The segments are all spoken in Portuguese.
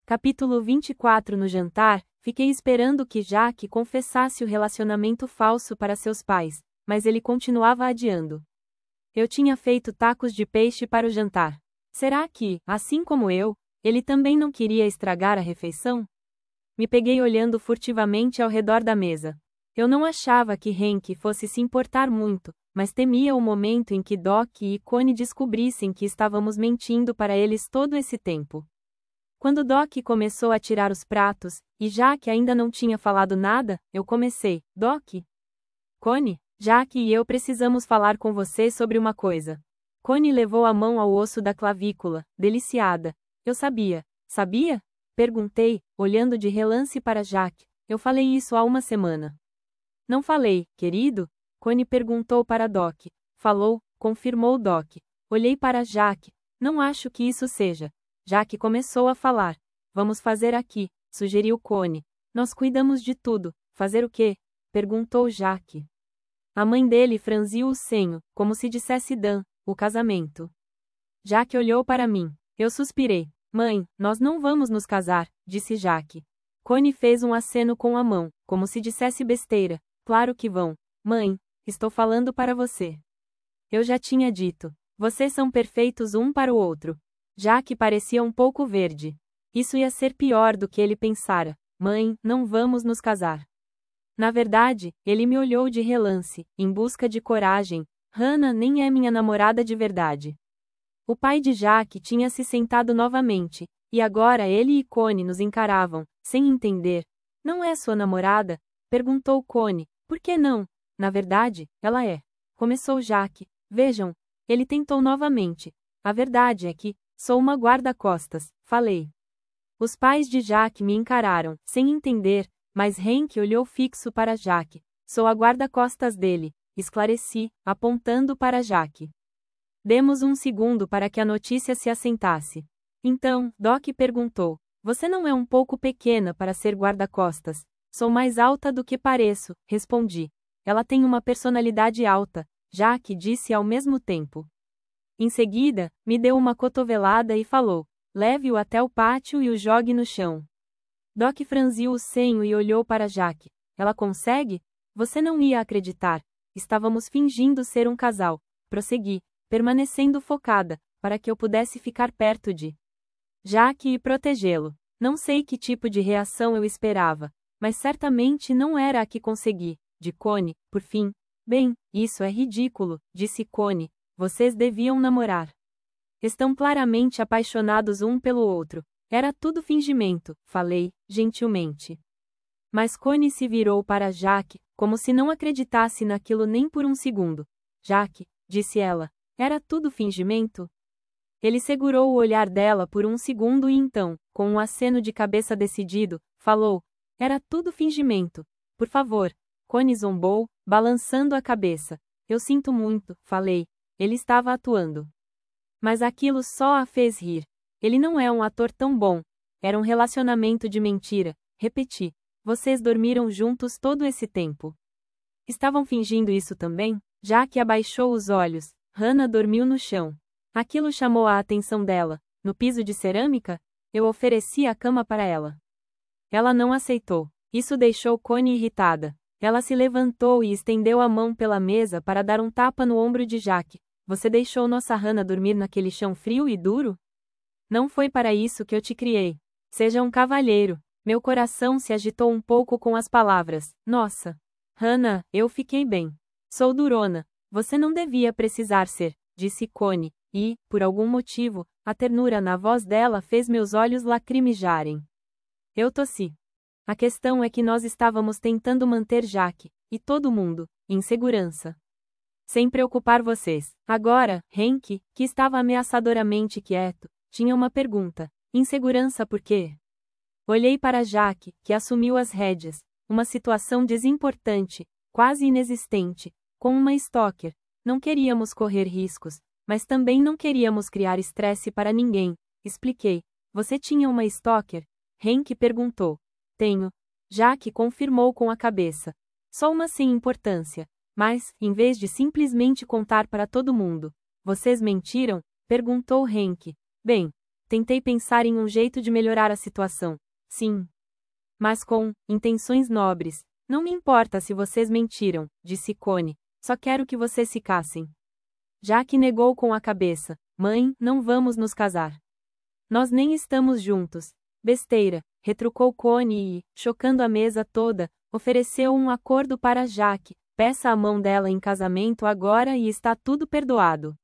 Capítulo 24. No jantar, fiquei esperando que Jack confessasse o relacionamento falso para seus pais, mas ele continuava adiando. Eu tinha feito tacos de peixe para o jantar. Será que, assim como eu, ele também não queria estragar a refeição? Me peguei olhando furtivamente ao redor da mesa. Eu não achava que Hank fosse se importar muito, mas temia o momento em que Doc e Connie descobrissem que estávamos mentindo para eles todo esse tempo. Quando Doc começou a tirar os pratos, e Jack ainda não tinha falado nada, eu comecei: Doc? Connie, Jack e eu precisamos falar com você sobre uma coisa. Connie levou a mão ao osso da clavícula, deliciada. Eu sabia. Sabia? Perguntei, olhando de relance para Jack. Eu falei isso há uma semana. Não falei, querido? Connie perguntou para Doc. Falou, confirmou Doc. Olhei para Jack. Não acho que isso seja. Jack começou a falar. Vamos fazer aqui, sugeriu Connie. Nós cuidamos de tudo. Fazer o quê? Perguntou Jack. A mãe dele franziu o senho, como se dissesse Dan, o casamento. Jack olhou para mim. Eu suspirei. Mãe, nós não vamos nos casar, disse Jack. Connie fez um aceno com a mão, como se dissesse besteira. Claro que vão. Mãe, estou falando para você. Eu já tinha dito. Vocês são perfeitos um para o outro. Jack parecia um pouco verde. Isso ia ser pior do que ele pensara. Mãe, não vamos nos casar. Na verdade, ele me olhou de relance, em busca de coragem. Hannah nem é minha namorada de verdade. O pai de Jack tinha se sentado novamente, e agora ele e Connie nos encaravam, sem entender. Não é sua namorada? Perguntou Connie. Por que não? Na verdade, ela é. Começou Jack. Vejam. Ele tentou novamente. A verdade é que, sou uma guarda-costas, falei. Os pais de Jack me encararam, sem entender, mas Hank olhou fixo para Jack. Sou a guarda-costas dele, esclareci, apontando para Jack. Demos um segundo para que a notícia se assentasse. Então, Doc perguntou: Você não é um pouco pequena para ser guarda-costas? Sou mais alta do que pareço, respondi. Ela tem uma personalidade alta, Jack disse ao mesmo tempo. Em seguida, me deu uma cotovelada e falou: Leve-o até o pátio e o jogue no chão. Doc franziu o senho e olhou para Jack. Ela consegue? Você não ia acreditar. Estávamos fingindo ser um casal. Prossegui, permanecendo focada, para que eu pudesse ficar perto de Jack e protegê-lo. Não sei que tipo de reação eu esperava, mas certamente não era a que consegui. De Connie, por fim. Bem, isso é ridículo, disse Connie. Vocês deviam namorar. Estão claramente apaixonados um pelo outro. Era tudo fingimento, falei, gentilmente. Mas Connie se virou para Jack, como se não acreditasse naquilo nem por um segundo. Jack, disse ela, era tudo fingimento? Ele segurou o olhar dela por um segundo e então, com um aceno de cabeça decidido, falou, era tudo fingimento. Por favor. Connie zombou, balançando a cabeça. Eu sinto muito, falei. Ele estava atuando. Mas aquilo só a fez rir. Ele não é um ator tão bom. Era um relacionamento de mentira, repeti. Vocês dormiram juntos todo esse tempo. Estavam fingindo isso também? Jack abaixou os olhos. Hannah dormiu no chão. Aquilo chamou a atenção dela. No piso de cerâmica? Eu ofereci a cama para ela. Ela não aceitou. Isso deixou Connie irritada. Ela se levantou e estendeu a mão pela mesa para dar um tapa no ombro de Jack. Você deixou nossa Hannah dormir naquele chão frio e duro? Não foi para isso que eu te criei. Seja um cavalheiro. Meu coração se agitou um pouco com as palavras. Nossa. Hannah, eu fiquei bem. Sou durona. Você não devia precisar ser, disse Connie, e, por algum motivo, a ternura na voz dela fez meus olhos lacrimejarem. Eu tossi. A questão é que nós estávamos tentando manter Jack, e todo mundo, em segurança. Sem preocupar vocês. Agora, Hank, que estava ameaçadoramente quieto, tinha uma pergunta. Insegurança por quê? Olhei para Jack, que assumiu as rédeas. Uma situação desimportante, quase inexistente, com uma stalker. Não queríamos correr riscos, mas também não queríamos criar estresse para ninguém. Expliquei. Você tinha uma stalker? Hank perguntou. Tenho. Jack confirmou com a cabeça. Só uma sem importância. Mas, em vez de simplesmente contar para todo mundo, vocês mentiram? Perguntou Hank. Bem, Tentei pensar em um jeito de melhorar a situação. Sim. Mas com intenções nobres. Não me importa se vocês mentiram, disse Connie. Só quero que vocês ficassem. Jack negou com a cabeça. Mãe, não vamos nos casar. Nós nem estamos juntos. Besteira, retrucou Connie e, chocando a mesa toda, ofereceu um acordo para Jack. Peça a mão dela em casamento agora e está tudo perdoado.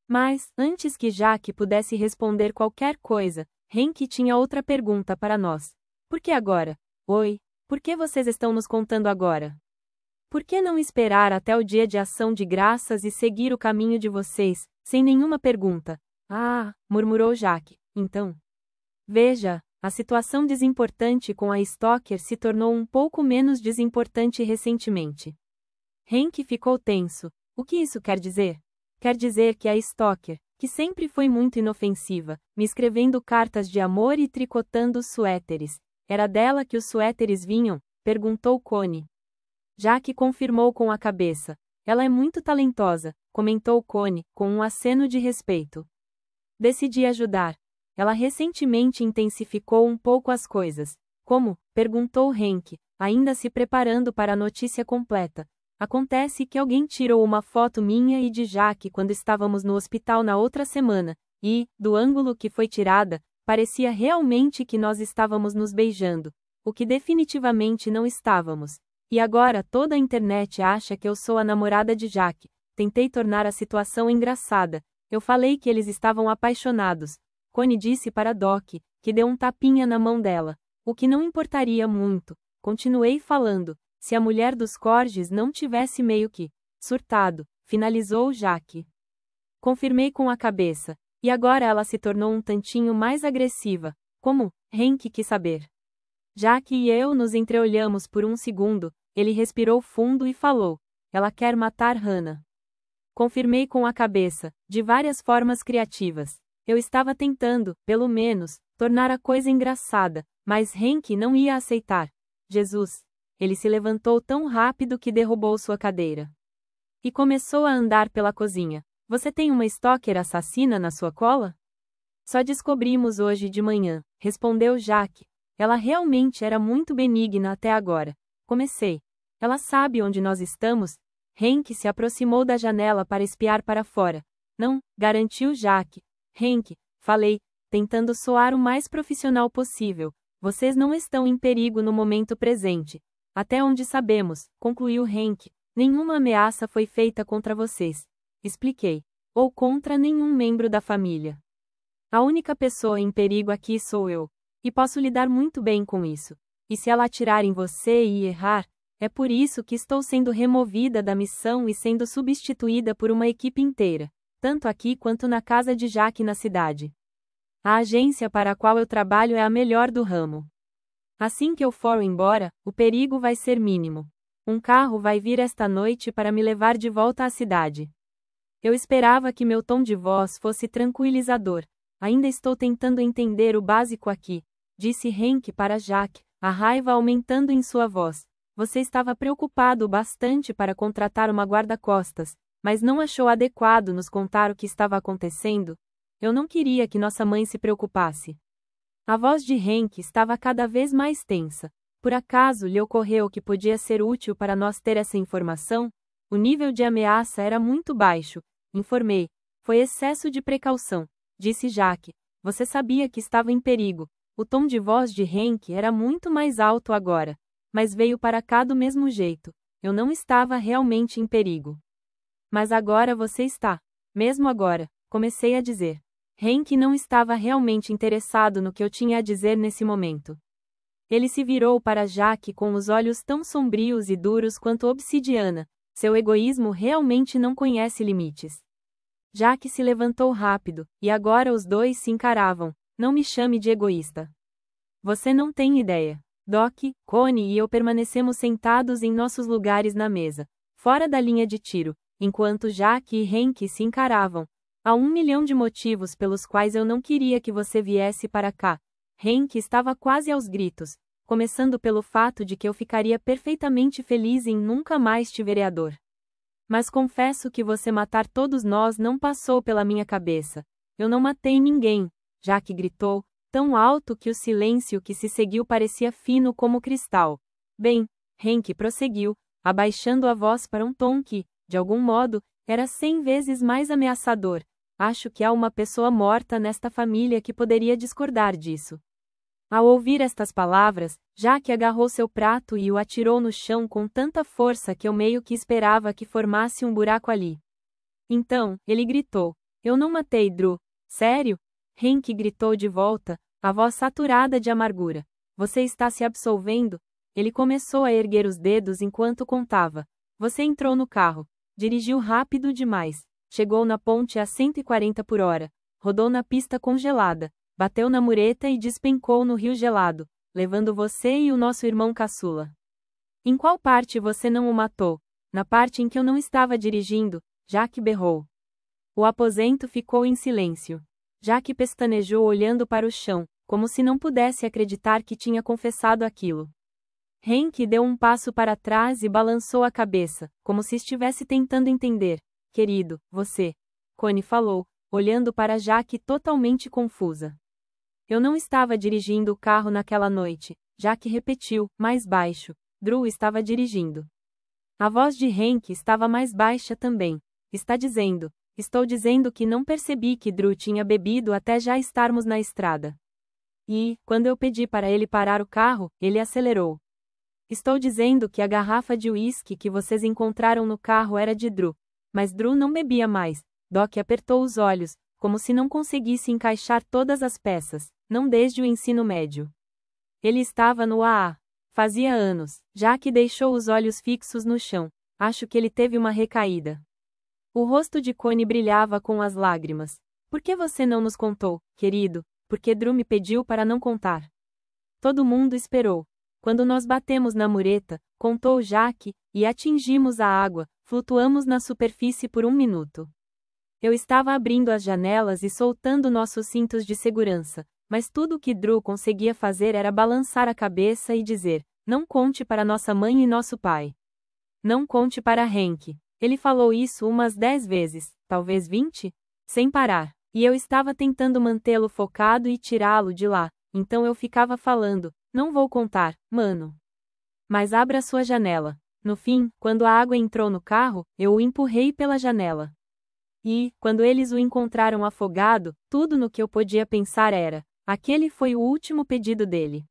Mas, antes que Jack pudesse responder qualquer coisa, Hank tinha outra pergunta para nós. Por que agora? Oi, por que vocês estão nos contando agora? Por que não esperar até o dia de ação de graças e seguir o caminho de vocês, sem nenhuma pergunta? Ah, murmurou Jack. Então. Veja, a situação desimportante com a Stoker se tornou um pouco menos desimportante recentemente. Hank ficou tenso. O que isso quer dizer? Quer dizer que a Stoker, que sempre foi muito inofensiva, me escrevendo cartas de amor e tricotando suéteres. Era dela que os suéteres vinham? Perguntou Connie. Jack confirmou com a cabeça. Ela é muito talentosa, comentou Connie, com um aceno de respeito. Decidi ajudar. Ela recentemente intensificou um pouco as coisas. Como? Perguntou Hank, ainda se preparando para a notícia completa. Acontece que alguém tirou uma foto minha e de Jack quando estávamos no hospital na outra semana, e, do ângulo que foi tirada, parecia realmente que nós estávamos nos beijando, o que definitivamente não estávamos. E agora toda a internet acha que eu sou a namorada de Jack. Tentei tornar a situação engraçada. Eu falei que eles estavam apaixonados. Connie disse para Doc, que deu um tapinha na mão dela, o que não importaria muito. Continuei falando. Se a mulher dos Corges não tivesse meio que surtado, finalizou Jack. Confirmei com a cabeça, e agora ela se tornou um tantinho mais agressiva. Como? Hank quis saber. Jack e eu nos entreolhamos por um segundo, ele respirou fundo e falou: ela quer matar Hannah. Confirmei com a cabeça, de várias formas criativas. Eu estava tentando, pelo menos, tornar a coisa engraçada, mas Hank não ia aceitar. Jesus! Ele se levantou tão rápido que derrubou sua cadeira. E começou a andar pela cozinha. Você tem uma Stoker assassina na sua cola? Só descobrimos hoje de manhã, respondeu Jack. Ela realmente era muito benigna até agora. Comecei. Ela sabe onde nós estamos? Hank se aproximou da janela para espiar para fora. Não, garantiu Jack. Hank, falei, tentando soar o mais profissional possível. Vocês não estão em perigo no momento presente. Até onde sabemos, concluiu Hank, nenhuma ameaça foi feita contra vocês. Expliquei. Ou contra nenhum membro da família. A única pessoa em perigo aqui sou eu. E posso lidar muito bem com isso. E se ela atirar em você e errar, é por isso que estou sendo removida da missão e sendo substituída por uma equipe inteira, tanto aqui quanto na casa de Jack na cidade. A agência para a qual eu trabalho é a melhor do ramo. Assim que eu for embora, o perigo vai ser mínimo. Um carro vai vir esta noite para me levar de volta à cidade. Eu esperava que meu tom de voz fosse tranquilizador. Ainda estou tentando entender o básico aqui, disse Hank para Jack, a raiva aumentando em sua voz. Você estava preocupado bastante para contratar uma guarda-costas, mas não achou adequado nos contar o que estava acontecendo? Eu não queria que nossa mãe se preocupasse. A voz de Hank estava cada vez mais tensa. Por acaso lhe ocorreu que podia ser útil para nós ter essa informação? O nível de ameaça era muito baixo, informei. Foi excesso de precaução, disse Jack. Você sabia que estava em perigo. O tom de voz de Hank era muito mais alto agora, mas veio para cá do mesmo jeito. Eu não estava realmente em perigo. Mas agora você está. Mesmo agora, comecei a dizer. Hank não estava realmente interessado no que eu tinha a dizer nesse momento. Ele se virou para Jack com os olhos tão sombrios e duros quanto obsidiana. Seu egoísmo realmente não conhece limites. Jack se levantou rápido, e agora os dois se encaravam. Não me chame de egoísta. Você não tem ideia. Doc, Connie e eu permanecemos sentados em nossos lugares na mesa, fora da linha de tiro, enquanto Jack e Hank se encaravam. Há 1 milhão de motivos pelos quais eu não queria que você viesse para cá. Hank estava quase aos gritos, começando pelo fato de que eu ficaria perfeitamente feliz em nunca mais te vereador. Mas confesso que você matar todos nós não passou pela minha cabeça. Eu não matei ninguém. Jack gritou, tão alto que o silêncio que se seguiu parecia fino como cristal. Bem, Hank prosseguiu, abaixando a voz para um tom que, de algum modo, era 100 vezes mais ameaçador. Acho que há uma pessoa morta nesta família que poderia discordar disso. Ao ouvir estas palavras, Jack agarrou seu prato e o atirou no chão com tanta força que eu meio que esperava que formasse um buraco ali. Então, ele gritou, eu não matei Drew. Sério? Hank gritou de volta, a voz saturada de amargura. Você está se absolvendo? Ele começou a erguer os dedos enquanto contava. Você entrou no carro. Dirigiu rápido demais. Chegou na ponte a 140 por hora. Rodou na pista congelada. Bateu na mureta e despencou no rio gelado, levando você e o nosso irmão caçula. Em qual parte você não o matou? Na parte em que eu não estava dirigindo, Jack berrou. O aposento ficou em silêncio. Jack pestanejou olhando para o chão, como se não pudesse acreditar que tinha confessado aquilo. Hank deu um passo para trás e balançou a cabeça, como se estivesse tentando entender. Querido, você. Connie falou, olhando para Jack totalmente confusa. Eu não estava dirigindo o carro naquela noite, Jack repetiu, mais baixo. Drew estava dirigindo. A voz de Hank estava mais baixa também. Estou dizendo que não percebi que Drew tinha bebido até já estarmos na estrada. E, quando eu pedi para ele parar o carro, ele acelerou. Estou dizendo que a garrafa de uísque que vocês encontraram no carro era de Drew. Mas Drew não bebia mais. Doc apertou os olhos, como se não conseguisse encaixar todas as peças, não desde o ensino médio. Ele estava no AA. Fazia anos. Jack deixou os olhos fixos no chão. Acho que ele teve uma recaída. O rosto de Connie brilhava com as lágrimas. Por que você não nos contou, querido? Porque Drew me pediu para não contar. Todo mundo esperou. Quando nós batemos na mureta, contou Jack, e atingimos a água, flutuamos na superfície por 1 minuto. Eu estava abrindo as janelas e soltando nossos cintos de segurança, mas tudo o que Drew conseguia fazer era balançar a cabeça e dizer, não conte para nossa mãe e nosso pai. Não conte para Hank. Ele falou isso umas 10 vezes, talvez 20, sem parar, e eu estava tentando mantê-lo focado e tirá-lo de lá, então eu ficava falando, não vou contar, mano. Mas abra sua janela. No fim, quando a água entrou no carro, eu o empurrei pela janela. E, quando eles o encontraram afogado, tudo no que eu podia pensar era, aquele foi o último pedido dele.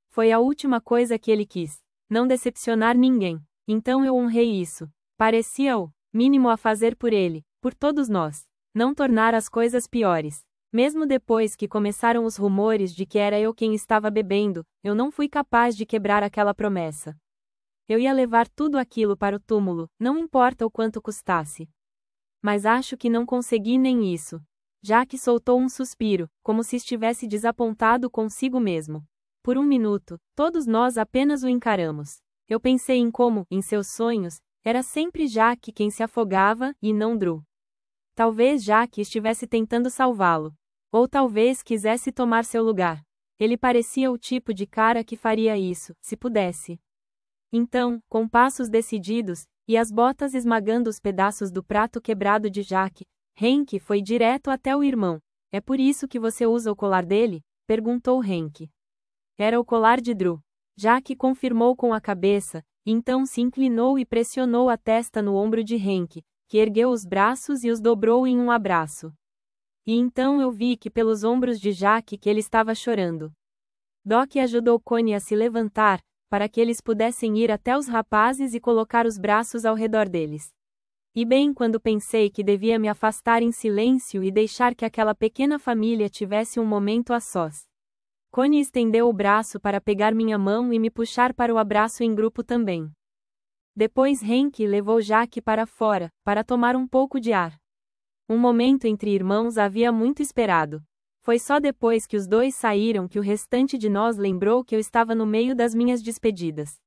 Foi a última coisa que ele quis. Não decepcionar ninguém. Então eu honrei isso. Parecia o mínimo a fazer por ele, por todos nós. Não tornar as coisas piores. Mesmo depois que começaram os rumores de que era eu quem estava bebendo, eu não fui capaz de quebrar aquela promessa. Eu ia levar tudo aquilo para o túmulo, não importa o quanto custasse. Mas acho que não consegui nem isso. Jack soltou um suspiro, como se estivesse desapontado consigo mesmo. Por 1 minuto, todos nós apenas o encaramos. Eu pensei em como, em seus sonhos, era sempre Jack quem se afogava, e não Drew. Talvez Jack estivesse tentando salvá-lo. Ou talvez quisesse tomar seu lugar. Ele parecia o tipo de cara que faria isso, se pudesse. Então, com passos decididos, e as botas esmagando os pedaços do prato quebrado de Jack, Hank foi direto até o irmão. É por isso que você usa o colar dele? Perguntou Hank. Era o colar de Drew. Jack confirmou com a cabeça, então se inclinou e pressionou a testa no ombro de Hank, que ergueu os braços e os dobrou em um abraço. E então eu vi que pelos ombros de Jack que ele estava chorando. Doc ajudou Connie a se levantar, para que eles pudessem ir até os rapazes e colocar os braços ao redor deles. E bem quando pensei que devia me afastar em silêncio e deixar que aquela pequena família tivesse um momento a sós. Connie estendeu o braço para pegar minha mão e me puxar para o abraço em grupo também. Depois Hank levou Jack para fora, para tomar um pouco de ar. Um momento entre irmãos havia muito esperado. Foi só depois que os dois saíram que o restante de nós lembrou que eu estava no meio das minhas despedidas.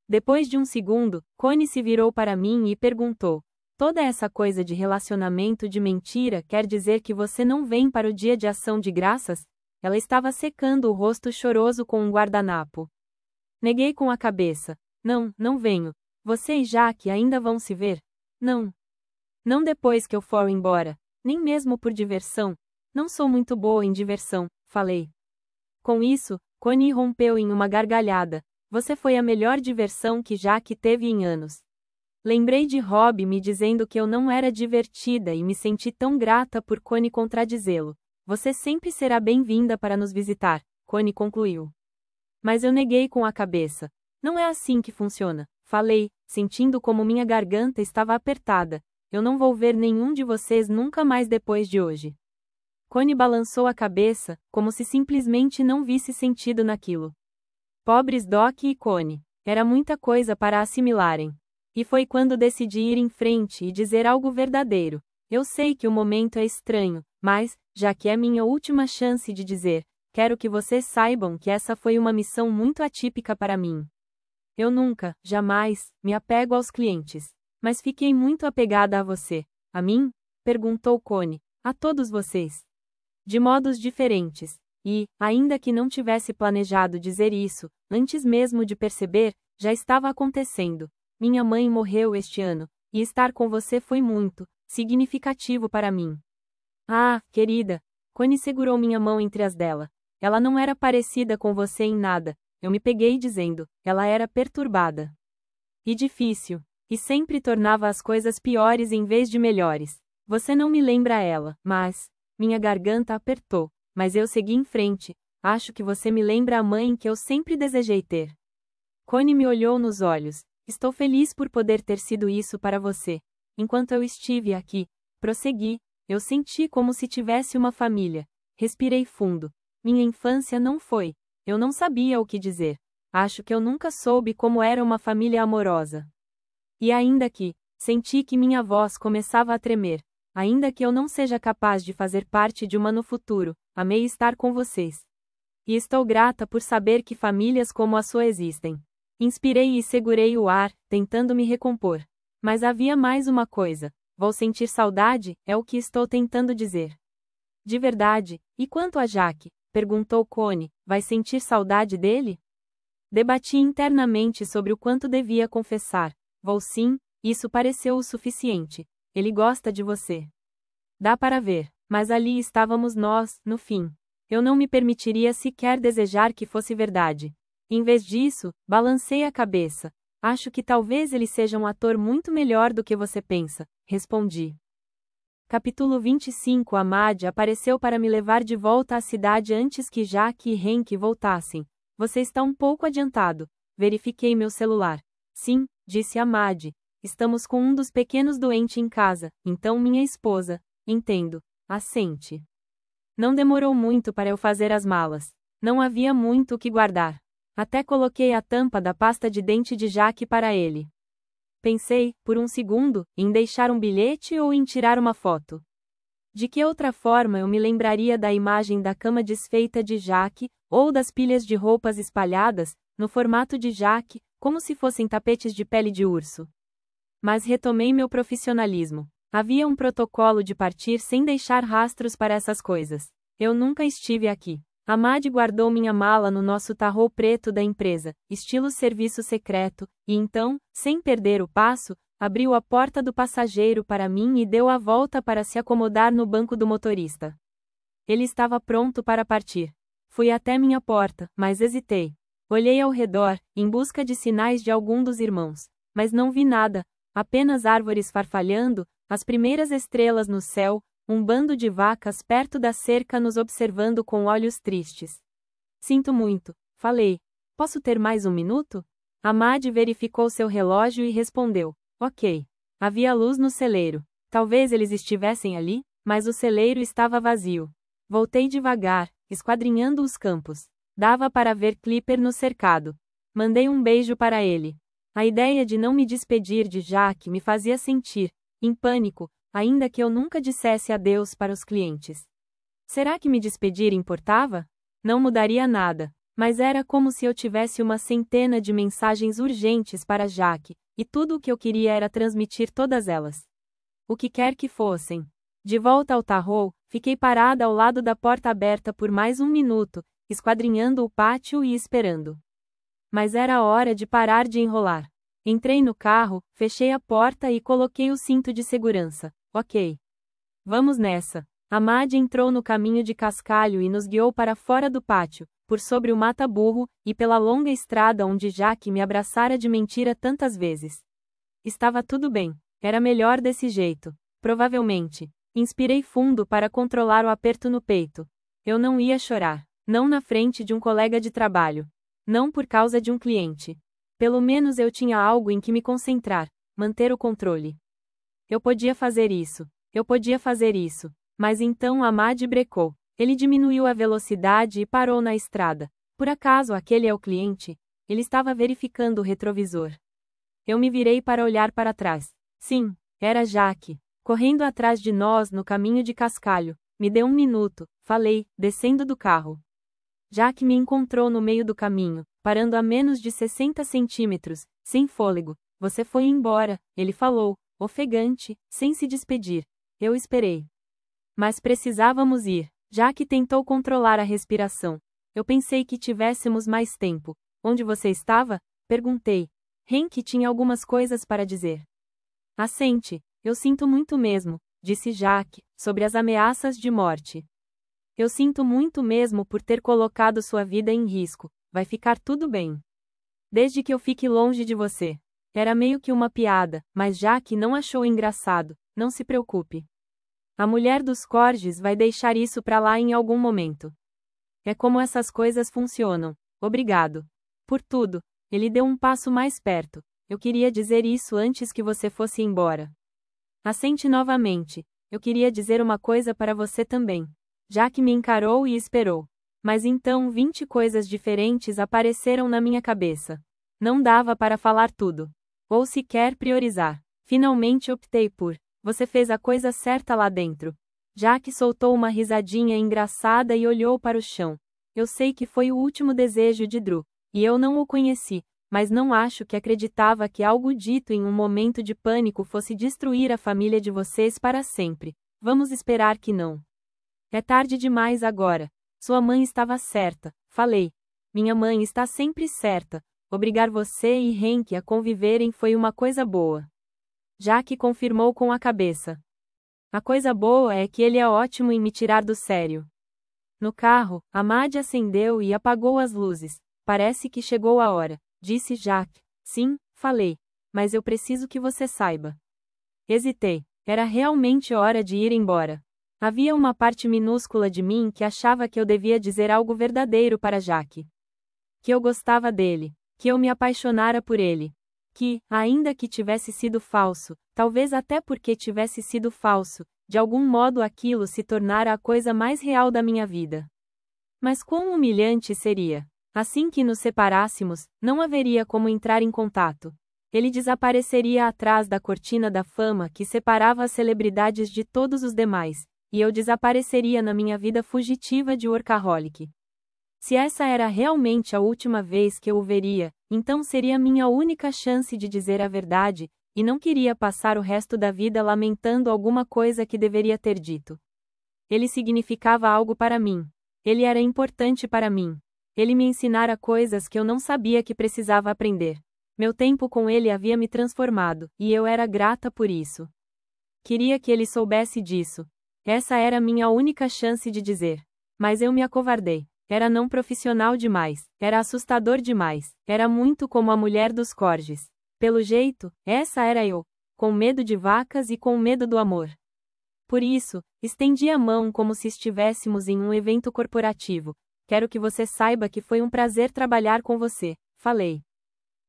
Depois de um segundo, Connie se virou para mim e perguntou, toda essa coisa de relacionamento de mentira quer dizer que você não vem para o dia de ação de graças? Ela estava secando o rosto choroso com um guardanapo. Neguei com a cabeça. Não venho. Você e Jack ainda vão se ver? Não. Não depois que eu for embora. Nem mesmo por diversão. Não sou muito boa em diversão, falei. Com isso, Connie rompeu em uma gargalhada. Você foi a melhor diversão que Jack teve em anos. Lembrei de Rob me dizendo que eu não era divertida e me senti tão grata por Connie contradizê-lo. Você sempre será bem-vinda para nos visitar, Connie concluiu. Mas eu neguei com a cabeça. Não é assim que funciona, falei, sentindo como minha garganta estava apertada. Eu não vou ver nenhum de vocês nunca mais depois de hoje. Connie balançou a cabeça, como se simplesmente não visse sentido naquilo. Pobres Doc e Connie. Era muita coisa para assimilarem. E foi quando decidi ir em frente e dizer algo verdadeiro. Eu sei que o momento é estranho, mas, já que é minha última chance de dizer, quero que vocês saibam que essa foi uma missão muito atípica para mim. Eu nunca, jamais, me apego aos clientes. Mas fiquei muito apegada a você. A mim? Perguntou Connie. A todos vocês. De modos diferentes. E, ainda que não tivesse planejado dizer isso, antes mesmo de perceber, já estava acontecendo. Minha mãe morreu este ano, e estar com você foi muito significativo para mim. Ah, querida. Connie segurou minha mão entre as dela. Ela não era parecida com você em nada. Eu me peguei dizendo, ela era perturbada. E difícil. E sempre tornava as coisas piores em vez de melhores. Você não me lembra ela, mas... Minha garganta apertou, mas eu segui em frente. Acho que você me lembra a mãe que eu sempre desejei ter. Connie me olhou nos olhos. Estou feliz por poder ter sido isso para você. Enquanto eu estive aqui, prossegui, eu senti como se tivesse uma família. Respirei fundo. Minha infância não foi. Eu não sabia o que dizer. Acho que eu nunca soube como era uma família amorosa. E ainda que, senti que minha voz começava a tremer. Ainda que eu não seja capaz de fazer parte de uma no futuro, amei estar com vocês. E estou grata por saber que famílias como a sua existem. Inspirei e segurei o ar, tentando me recompor. Mas havia mais uma coisa. Vou sentir saudade, é o que estou tentando dizer. De verdade, e quanto a Jack? Perguntou Connie, vai sentir saudade dele? Debati internamente sobre o quanto devia confessar. Vou sim, isso pareceu o suficiente. Ele gosta de você. Dá para ver, mas ali estávamos nós, no fim. Eu não me permitiria sequer desejar que fosse verdade. Em vez disso, balancei a cabeça. Acho que talvez ele seja um ator muito melhor do que você pensa, respondi. Capítulo 25 Ahmad apareceu para me levar de volta à cidade antes que Jack e Hank voltassem. Você está um pouco adiantado. Verifiquei meu celular. Sim, disse Ahmad. Estamos com um dos pequenos doente em casa, então minha esposa. Entendo. Assente. Não demorou muito para eu fazer as malas. Não havia muito o que guardar. Até coloquei a tampa da pasta de dente de Jack para ele. Pensei, por um segundo, em deixar um bilhete ou em tirar uma foto. De que outra forma eu me lembraria da imagem da cama desfeita de Jack, ou das pilhas de roupas espalhadas, no formato de Jack, como se fossem tapetes de pele de urso. Mas retomei meu profissionalismo. Havia um protocolo de partir sem deixar rastros para essas coisas. Eu nunca estive aqui. Ahmad guardou minha mala no nosso tarrô preto da empresa, estilo serviço secreto, e então, sem perder o passo, abriu a porta do passageiro para mim e deu a volta para se acomodar no banco do motorista. Ele estava pronto para partir. Fui até minha porta, mas hesitei. Olhei ao redor, em busca de sinais de algum dos irmãos, mas não vi nada, apenas árvores farfalhando, as primeiras estrelas no céu, um bando de vacas perto da cerca nos observando com olhos tristes. Sinto muito, falei. Posso ter mais um minuto? Ahmad verificou seu relógio e respondeu. Ok. Havia luz no celeiro. Talvez eles estivessem ali, mas o celeiro estava vazio. Voltei devagar, esquadrinhando os campos. Dava para ver Clipper no cercado. Mandei um beijo para ele. A ideia de não me despedir de Jack me fazia sentir, em pânico, ainda que eu nunca dissesse adeus para os clientes. Será que me despedir importava? Não mudaria nada, mas era como se eu tivesse uma centena de mensagens urgentes para Jack, e tudo o que eu queria era transmitir todas elas. O que quer que fossem. De volta ao tarrou, fiquei parada ao lado da porta aberta por mais um minuto, esquadrinhando o pátio e esperando. Mas era hora de parar de enrolar. Entrei no carro, fechei a porta e coloquei o cinto de segurança. Ok. Vamos nessa. Ahmad entrou no caminho de cascalho e nos guiou para fora do pátio, por sobre o mata-burro, e pela longa estrada onde Jaque me abraçara de mentira tantas vezes. Estava tudo bem. Era melhor desse jeito. Provavelmente. Inspirei fundo para controlar o aperto no peito. Eu não ia chorar. Não na frente de um colega de trabalho. Não por causa de um cliente. Pelo menos eu tinha algo em que me concentrar, manter o controle. Eu podia fazer isso. Eu podia fazer isso. Mas então Ahmad brecou. Ele diminuiu a velocidade e parou na estrada. Por acaso aquele é o cliente? Ele estava verificando o retrovisor. Eu me virei para olhar para trás. Sim, era Jaque, correndo atrás de nós no caminho de cascalho. Me dê um minuto, falei, descendo do carro. Jaque me encontrou no meio do caminho, parando a menos de 60 centímetros, sem fôlego. Você foi embora, ele falou, ofegante, sem se despedir. Eu esperei. Mas precisávamos ir. Jaque tentou controlar a respiração. Eu pensei que tivéssemos mais tempo. Onde você estava? Perguntei. Henk tinha algumas coisas para dizer. Assente, eu sinto muito mesmo, disse Jaque, sobre as ameaças de morte. Eu sinto muito mesmo por ter colocado sua vida em risco. Vai ficar tudo bem. Desde que eu fique longe de você. Era meio que uma piada, mas Jaque não achou engraçado. Não se preocupe. A mulher dos Corges vai deixar isso pra lá em algum momento. É como essas coisas funcionam. Obrigado. Por tudo. Ele deu um passo mais perto. Eu queria dizer isso antes que você fosse embora. Assente novamente. Eu queria dizer uma coisa para você também. Jaque me encarou e esperou. Mas então 20 coisas diferentes apareceram na minha cabeça. Não dava para falar tudo. Ou sequer priorizar. Finalmente optei por: você fez a coisa certa lá dentro. Jaque soltou uma risadinha engraçada e olhou para o chão. Eu sei que foi o último desejo de Drew, e eu não o conheci, mas não acho que acreditava que algo dito em um momento de pânico fosse destruir a família de vocês para sempre. Vamos esperar que não. É tarde demais agora. Sua mãe estava certa, falei. Minha mãe está sempre certa. Obrigar você e Henk a conviverem foi uma coisa boa. Jaque confirmou com a cabeça. A coisa boa é que ele é ótimo em me tirar do sério. No carro, Ahmad acendeu e apagou as luzes. Parece que chegou a hora, disse Jaque. Sim, falei. Mas eu preciso que você saiba. Hesitei. Era realmente hora de ir embora. Havia uma parte minúscula de mim que achava que eu devia dizer algo verdadeiro para Jaque. Que eu gostava dele. Que eu me apaixonara por ele. Que, ainda que tivesse sido falso, talvez até porque tivesse sido falso, de algum modo aquilo se tornara a coisa mais real da minha vida. Mas quão humilhante seria! Assim que nos separássemos, não haveria como entrar em contato. Ele desapareceria atrás da cortina da fama que separava as celebridades de todos os demais, e eu desapareceria na minha vida fugitiva de workaholic. Se essa era realmente a última vez que eu o veria, então seria minha única chance de dizer a verdade, e não queria passar o resto da vida lamentando alguma coisa que deveria ter dito. Ele significava algo para mim. Ele era importante para mim. Ele me ensinara coisas que eu não sabia que precisava aprender. Meu tempo com ele havia me transformado, e eu era grata por isso. Queria que ele soubesse disso. Essa era minha única chance de dizer. Mas eu me acovardei. Era não profissional demais. Era assustador demais. Era muito como a mulher dos Corges. Pelo jeito, essa era eu. Com medo de vacas e com medo do amor. Por isso, estendi a mão como se estivéssemos em um evento corporativo. Quero que você saiba que foi um prazer trabalhar com você, falei.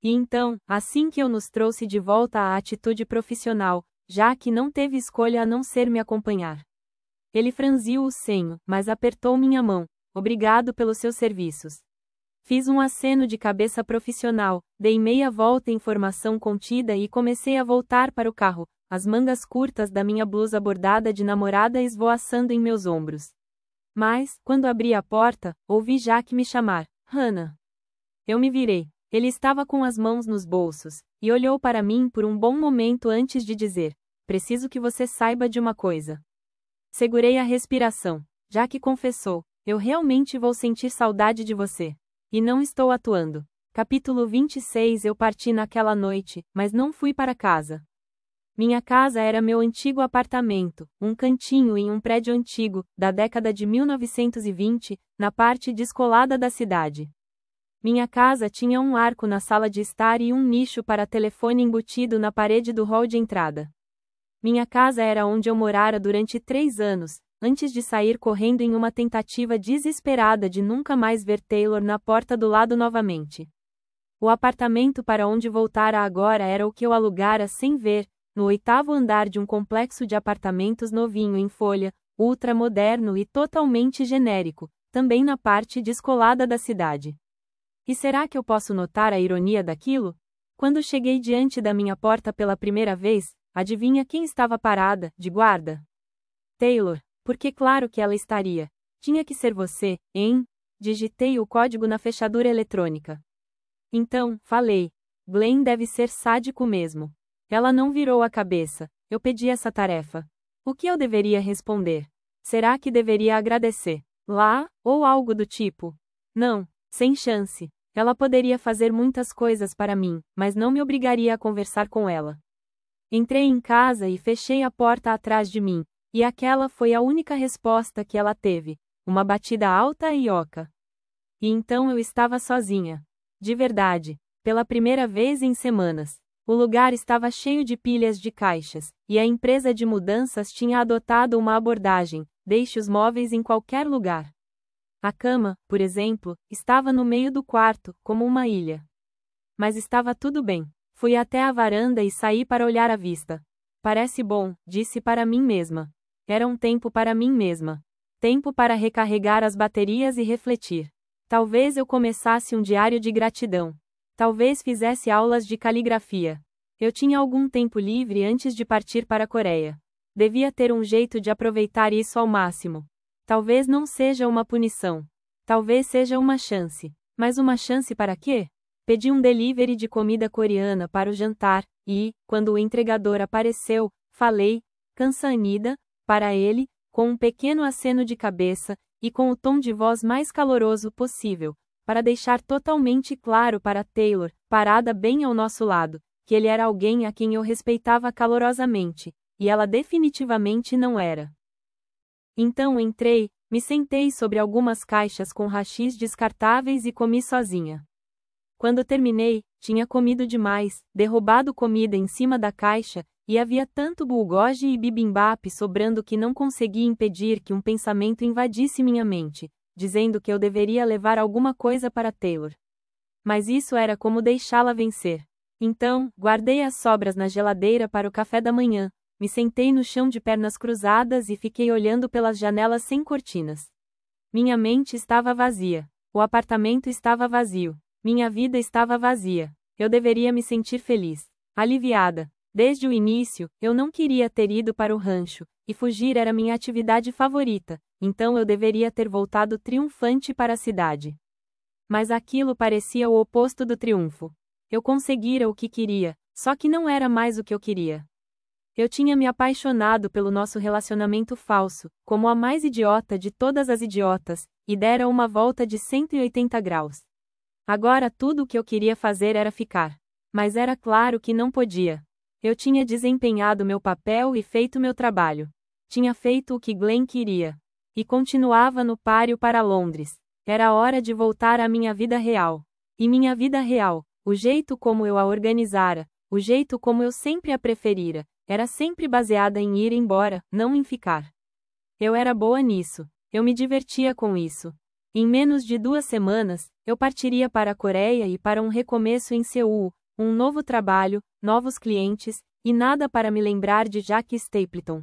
E então, assim que eu nos trouxe de volta à atitude profissional, Jaque não teve escolha a não ser me acompanhar. Ele franziu o senho, mas apertou minha mão. Obrigado pelos seus serviços. Fiz um aceno de cabeça profissional, dei meia volta em formação contida e comecei a voltar para o carro, as mangas curtas da minha blusa bordada de namorada esvoaçando em meus ombros. Mas, quando abri a porta, ouvi Jaque me chamar, Hannah. Eu me virei. Ele estava com as mãos nos bolsos, e olhou para mim por um bom momento antes de dizer, preciso que você saiba de uma coisa. Segurei a respiração. Jaque confessou, eu realmente vou sentir saudade de você. E não estou atuando. Capítulo 26. Eu parti naquela noite, mas não fui para casa. Minha casa era meu antigo apartamento, um cantinho em um prédio antigo, da década de 1920, na parte descolada da cidade. Minha casa tinha um arco na sala de estar e um nicho para telefone embutido na parede do hall de entrada. Minha casa era onde eu morara durante 3 anos, antes de sair correndo em uma tentativa desesperada de nunca mais ver Taylor na porta do lado novamente. O apartamento para onde voltara agora era o que eu alugara sem ver, no 8º andar de um complexo de apartamentos novinho em folha, ultramoderno e totalmente genérico, também na parte descolada da cidade. E será que eu posso notar a ironia daquilo? Quando cheguei diante da minha porta pela primeira vez, adivinha quem estava parada, de guarda? Taylor, porque claro que ela estaria. Tinha que ser você, hein? Digitei o código na fechadura eletrônica. Então, falei. Glenn deve ser sádico mesmo. Ela não virou a cabeça. Eu pedi essa tarefa. O que eu deveria responder? Será que deveria agradecer? Lá, ou algo do tipo? Não, sem chance. Ela poderia fazer muitas coisas para mim, mas não me obrigaria a conversar com ela. Entrei em casa e fechei a porta atrás de mim, e aquela foi a única resposta que ela teve, uma batida alta e oca. E então eu estava sozinha. De verdade, pela primeira vez em semanas. O lugar estava cheio de pilhas de caixas, e a empresa de mudanças tinha adotado uma abordagem: deixe os móveis em qualquer lugar. A cama, por exemplo, estava no meio do quarto, como uma ilha. Mas estava tudo bem. Fui até a varanda e saí para olhar a vista. Parece bom, disse para mim mesma. Era um tempo para mim mesma. Tempo para recarregar as baterias e refletir. Talvez eu começasse um diário de gratidão. Talvez fizesse aulas de caligrafia. Eu tinha algum tempo livre antes de partir para a Coreia. Devia ter um jeito de aproveitar isso ao máximo. Talvez não seja uma punição. Talvez seja uma chance. Mas uma chance para quê? Pedi um delivery de comida coreana para o jantar, e, quando o entregador apareceu, falei, "Kamsahamnida", para ele, com um pequeno aceno de cabeça, e com o tom de voz mais caloroso possível, para deixar totalmente claro para Taylor, parada bem ao nosso lado, que ele era alguém a quem eu respeitava calorosamente, e ela definitivamente não era. Então entrei, me sentei sobre algumas caixas com hashis descartáveis e comi sozinha. Quando terminei, tinha comido demais, derrubado comida em cima da caixa, e havia tanto bulgogi e bibimbap sobrando que não consegui impedir que um pensamento invadisse minha mente, dizendo que eu deveria levar alguma coisa para Taylor. Mas isso era como deixá-la vencer. Então, guardei as sobras na geladeira para o café da manhã, me sentei no chão de pernas cruzadas e fiquei olhando pelas janelas sem cortinas. Minha mente estava vazia. O apartamento estava vazio. Minha vida estava vazia. Eu deveria me sentir feliz, aliviada. Desde o início, eu não queria ter ido para o rancho, e fugir era minha atividade favorita, então eu deveria ter voltado triunfante para a cidade. Mas aquilo parecia o oposto do triunfo. Eu conseguira o que queria, só que não era mais o que eu queria. Eu tinha me apaixonado pelo nosso relacionamento falso, como a mais idiota de todas as idiotas, e dera uma volta de 180 graus. Agora tudo o que eu queria fazer era ficar. Mas era claro que não podia. Eu tinha desempenhado meu papel e feito meu trabalho. Tinha feito o que Glenn queria. E continuava no páreo para Londres. Era hora de voltar à minha vida real. E minha vida real, o jeito como eu a organizara, o jeito como eu sempre a preferira, era sempre baseada em ir embora, não em ficar. Eu era boa nisso. Eu me divertia com isso. Em menos de 2 semanas, eu partiria para a Coreia e para um recomeço em Seul, um novo trabalho, novos clientes, e nada para me lembrar de Jack Stapleton.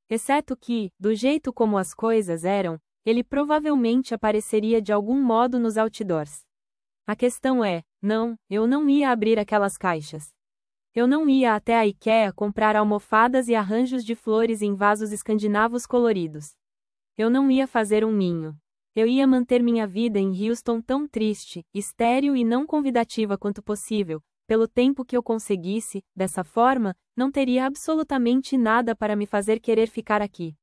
Exceto que, do jeito como as coisas eram, ele provavelmente apareceria de algum modo nos outdoors. A questão é, não, eu não ia abrir aquelas caixas. Eu não ia até a IKEA comprar almofadas e arranjos de flores em vasos escandinavos coloridos. Eu não ia fazer um ninho. Eu ia manter minha vida em Houston tão triste, estéril e não convidativa quanto possível, pelo tempo que eu conseguisse, dessa forma, não teria absolutamente nada para me fazer querer ficar aqui.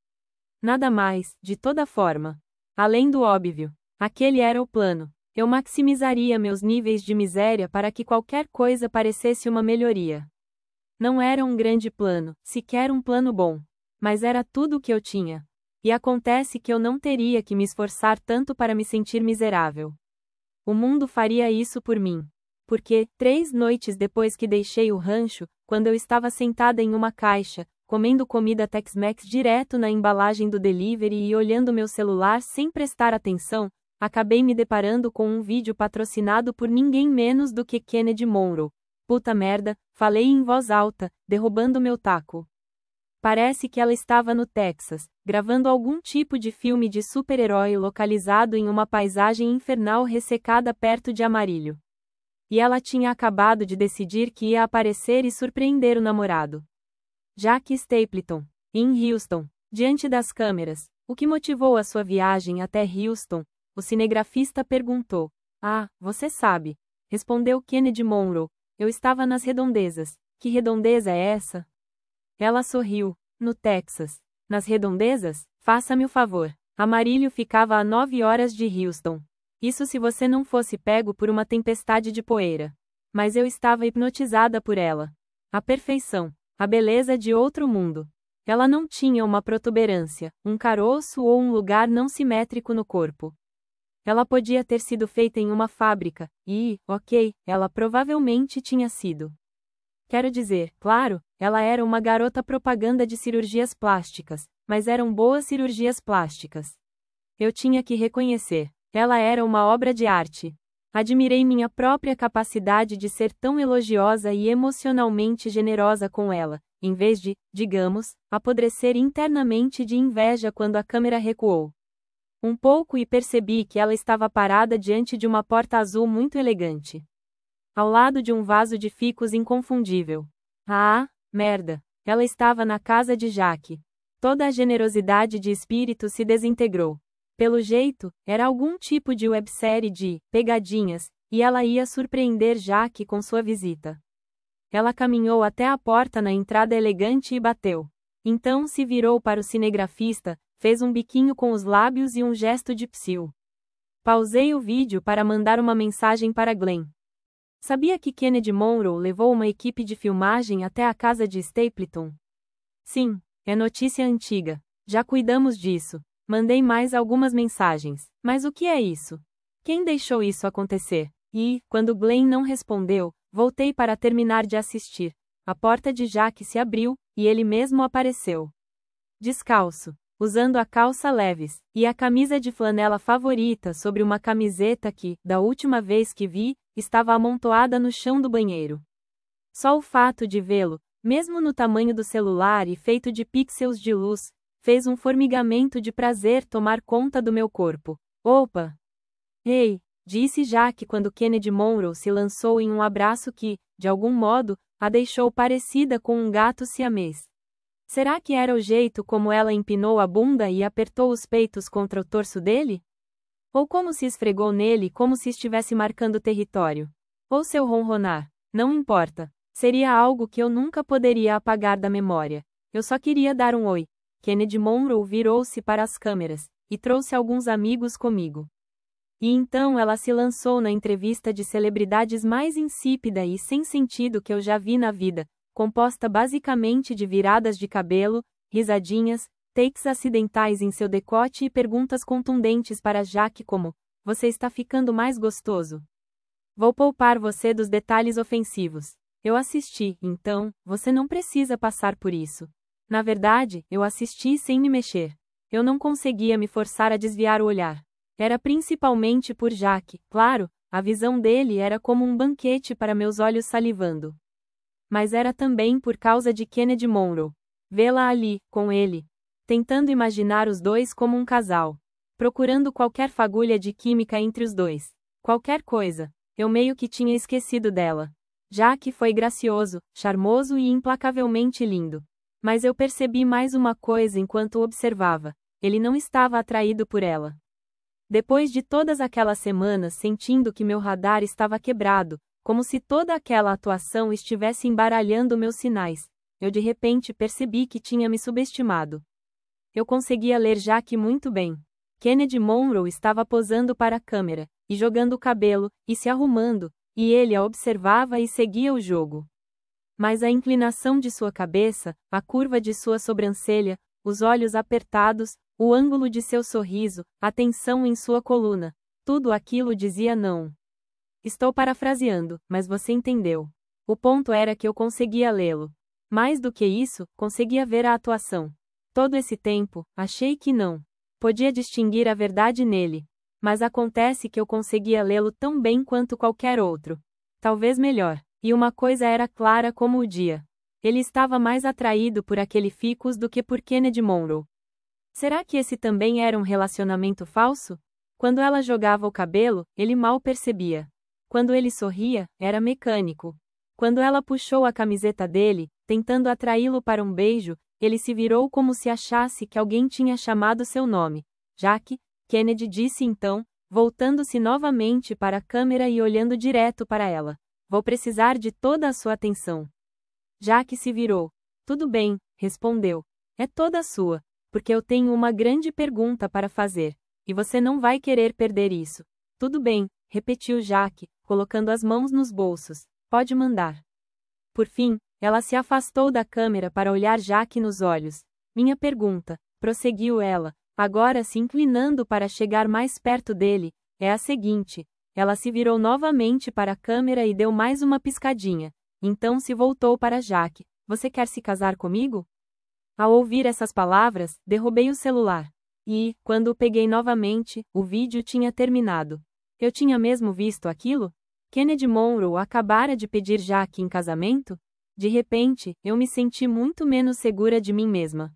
Nada mais, de toda forma. Além do óbvio. Aquele era o plano. Eu maximizaria meus níveis de miséria para que qualquer coisa parecesse uma melhoria. Não era um grande plano, sequer um plano bom. Mas era tudo o que eu tinha. E acontece que eu não teria que me esforçar tanto para me sentir miserável. O mundo faria isso por mim. Porque, 3 noites depois que deixei o rancho, quando eu estava sentada em uma caixa, comendo comida Tex-Mex direto na embalagem do delivery e olhando meu celular sem prestar atenção, acabei me deparando com um vídeo patrocinado por ninguém menos do que Kennedy Monroe. Puta merda, falei em voz alta, derrubando meu taco. Parece que ela estava no Texas, gravando algum tipo de filme de super-herói localizado em uma paisagem infernal ressecada perto de Amarillo. E ela tinha acabado de decidir que ia aparecer e surpreender o namorado. Jack Stapleton, em Houston, diante das câmeras. O que motivou a sua viagem até Houston? O cinegrafista perguntou. Ah, você sabe, respondeu Kennedy Monroe. Eu estava nas redondezas. Que redondeza é essa? Ela sorriu. No Texas. Nas redondezas? Faça-me o favor. Amarillo ficava a 9 horas de Houston. Isso se você não fosse pego por uma tempestade de poeira. Mas eu estava hipnotizada por ela. A perfeição. A beleza de outro mundo. Ela não tinha uma protuberância, um caroço ou um lugar não simétrico no corpo. Ela podia ter sido feita em uma fábrica, e, ok, ela provavelmente tinha sido. Quero dizer, claro, ela era uma garota propaganda de cirurgias plásticas, mas eram boas cirurgias plásticas. Eu tinha que reconhecer, ela era uma obra de arte. Admirei minha própria capacidade de ser tão elogiosa e emocionalmente generosa com ela, em vez de, digamos, apodrecer internamente de inveja quando a câmera recuou. Um pouco e percebi que ela estava parada diante de uma porta azul muito elegante. Ao lado de um vaso de ficus inconfundível. Ah, merda! Ela estava na casa de Jack. Toda a generosidade de espírito se desintegrou. Pelo jeito, era algum tipo de websérie de pegadinhas, e ela ia surpreender Jack com sua visita. Ela caminhou até a porta na entrada elegante e bateu. Então se virou para o cinegrafista, fez um biquinho com os lábios e um gesto de psiu. Pausei o vídeo para mandar uma mensagem para Glenn. Sabia que Kennedy Monroe levou uma equipe de filmagem até a casa de Stapleton? Sim, é notícia antiga. Já cuidamos disso. Mandei mais algumas mensagens. Mas o que é isso? Quem deixou isso acontecer? E, quando Glenn não respondeu, voltei para terminar de assistir. A porta de Jack se abriu, e ele mesmo apareceu. Descalço, usando a calça leves, e a camisa de flanela favorita sobre uma camiseta que, da última vez que vi, estava amontoada no chão do banheiro. Só o fato de vê-lo, mesmo no tamanho do celular e feito de pixels de luz, fez um formigamento de prazer tomar conta do meu corpo. Opa! Ei! Disse Jack quando Kennedy Monroe se lançou em um abraço que, de algum modo, a deixou parecida com um gato siamês. Será que era o jeito como ela empinou a bunda e apertou os peitos contra o torso dele? Ou como se esfregou nele como se estivesse marcando território? Ou seu ronronar? Não importa. Seria algo que eu nunca poderia apagar da memória. Eu só queria dar um oi. Kennedy Monroe virou-se para as câmeras, e trouxe alguns amigos comigo. E então ela se lançou na entrevista de celebridades mais insípida e sem sentido que eu já vi na vida, composta basicamente de viradas de cabelo, risadinhas, takes acidentais em seu decote e perguntas contundentes para Jack como: você está ficando mais gostoso? Vou poupar você dos detalhes ofensivos. Eu assisti, então, você não precisa passar por isso. Na verdade, eu assisti sem me mexer. Eu não conseguia me forçar a desviar o olhar. Era principalmente por Jack, claro, a visão dele era como um banquete para meus olhos salivando. Mas era também por causa de Kennedy Monroe. Vê-la ali, com ele. Tentando imaginar os dois como um casal. Procurando qualquer fagulha de química entre os dois. Qualquer coisa. Eu meio que tinha esquecido dela. Jack foi gracioso, charmoso e implacavelmente lindo. Mas eu percebi mais uma coisa enquanto observava. Ele não estava atraído por ela. Depois de todas aquelas semanas sentindo que meu radar estava quebrado, como se toda aquela atuação estivesse embaralhando meus sinais, eu de repente percebi que tinha me subestimado. Eu conseguia ler Jack muito bem. Kennedy Monroe estava posando para a câmera, e jogando o cabelo, e se arrumando, e ele a observava e seguia o jogo. Mas a inclinação de sua cabeça, a curva de sua sobrancelha, os olhos apertados, o ângulo de seu sorriso, a tensão em sua coluna, tudo aquilo dizia não. Estou parafraseando, mas você entendeu. O ponto era que eu conseguia lê-lo. Mais do que isso, conseguia ver a atuação. Todo esse tempo, achei que não podia distinguir a verdade nele. Mas acontece que eu conseguia lê-lo tão bem quanto qualquer outro. Talvez melhor. E uma coisa era clara como o dia. Ele estava mais atraído por aquele ficus do que por Kennedy Monroe. Será que esse também era um relacionamento falso? Quando ela jogava o cabelo, ele mal percebia. Quando ele sorria, era mecânico. Quando ela puxou a camiseta dele, tentando atraí-lo para um beijo, ele se virou como se achasse que alguém tinha chamado seu nome. Jack, Kennedy disse então, voltando-se novamente para a câmera e olhando direto para ela. Vou precisar de toda a sua atenção. Jack se virou. Tudo bem, respondeu. É toda sua, porque eu tenho uma grande pergunta para fazer, e você não vai querer perder isso. Tudo bem, repetiu Jack, colocando as mãos nos bolsos. Pode mandar. Por fim, ela se afastou da câmera para olhar Jack nos olhos. Minha pergunta, prosseguiu ela, agora se inclinando para chegar mais perto dele, é a seguinte. Ela se virou novamente para a câmera e deu mais uma piscadinha. Então se voltou para Jack. Você quer se casar comigo? Ao ouvir essas palavras, derrubei o celular. E, quando o peguei novamente, o vídeo tinha terminado. Eu tinha mesmo visto aquilo? Kennedy Monroe acabara de pedir Jack em casamento? De repente, eu me senti muito menos segura de mim mesma.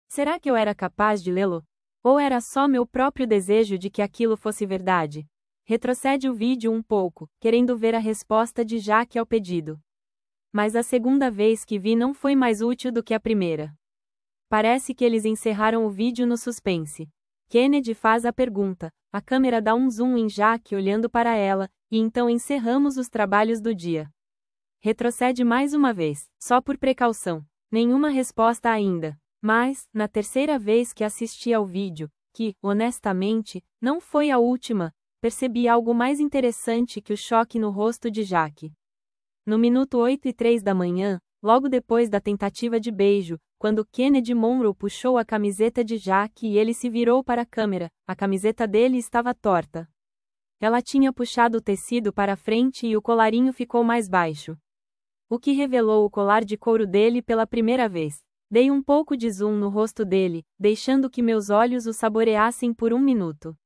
Será que eu era capaz de lê-lo? Ou era só meu próprio desejo de que aquilo fosse verdade? Retrocede o vídeo um pouco, querendo ver a resposta de Jack ao pedido. Mas a segunda vez que vi não foi mais útil do que a primeira. Parece que eles encerraram o vídeo no suspense. Kennedy faz a pergunta, a câmera dá um zoom em Jack olhando para ela, e então encerramos os trabalhos do dia. Retrocede mais uma vez, só por precaução. Nenhuma resposta ainda. Mas, na terceira vez que assisti ao vídeo, que, honestamente, não foi a última, percebi algo mais interessante que o choque no rosto de Jack. No minuto 8:03 da manhã, logo depois da tentativa de beijo, quando Kennedy Monroe puxou a camiseta de Jack e ele se virou para a câmera, a camiseta dele estava torta. Ela tinha puxado o tecido para frente e o colarinho ficou mais baixo. O que revelou o colar de couro dele pela primeira vez. Dei um pouco de zoom no rosto dele, deixando que meus olhos o saboreassem por um minuto.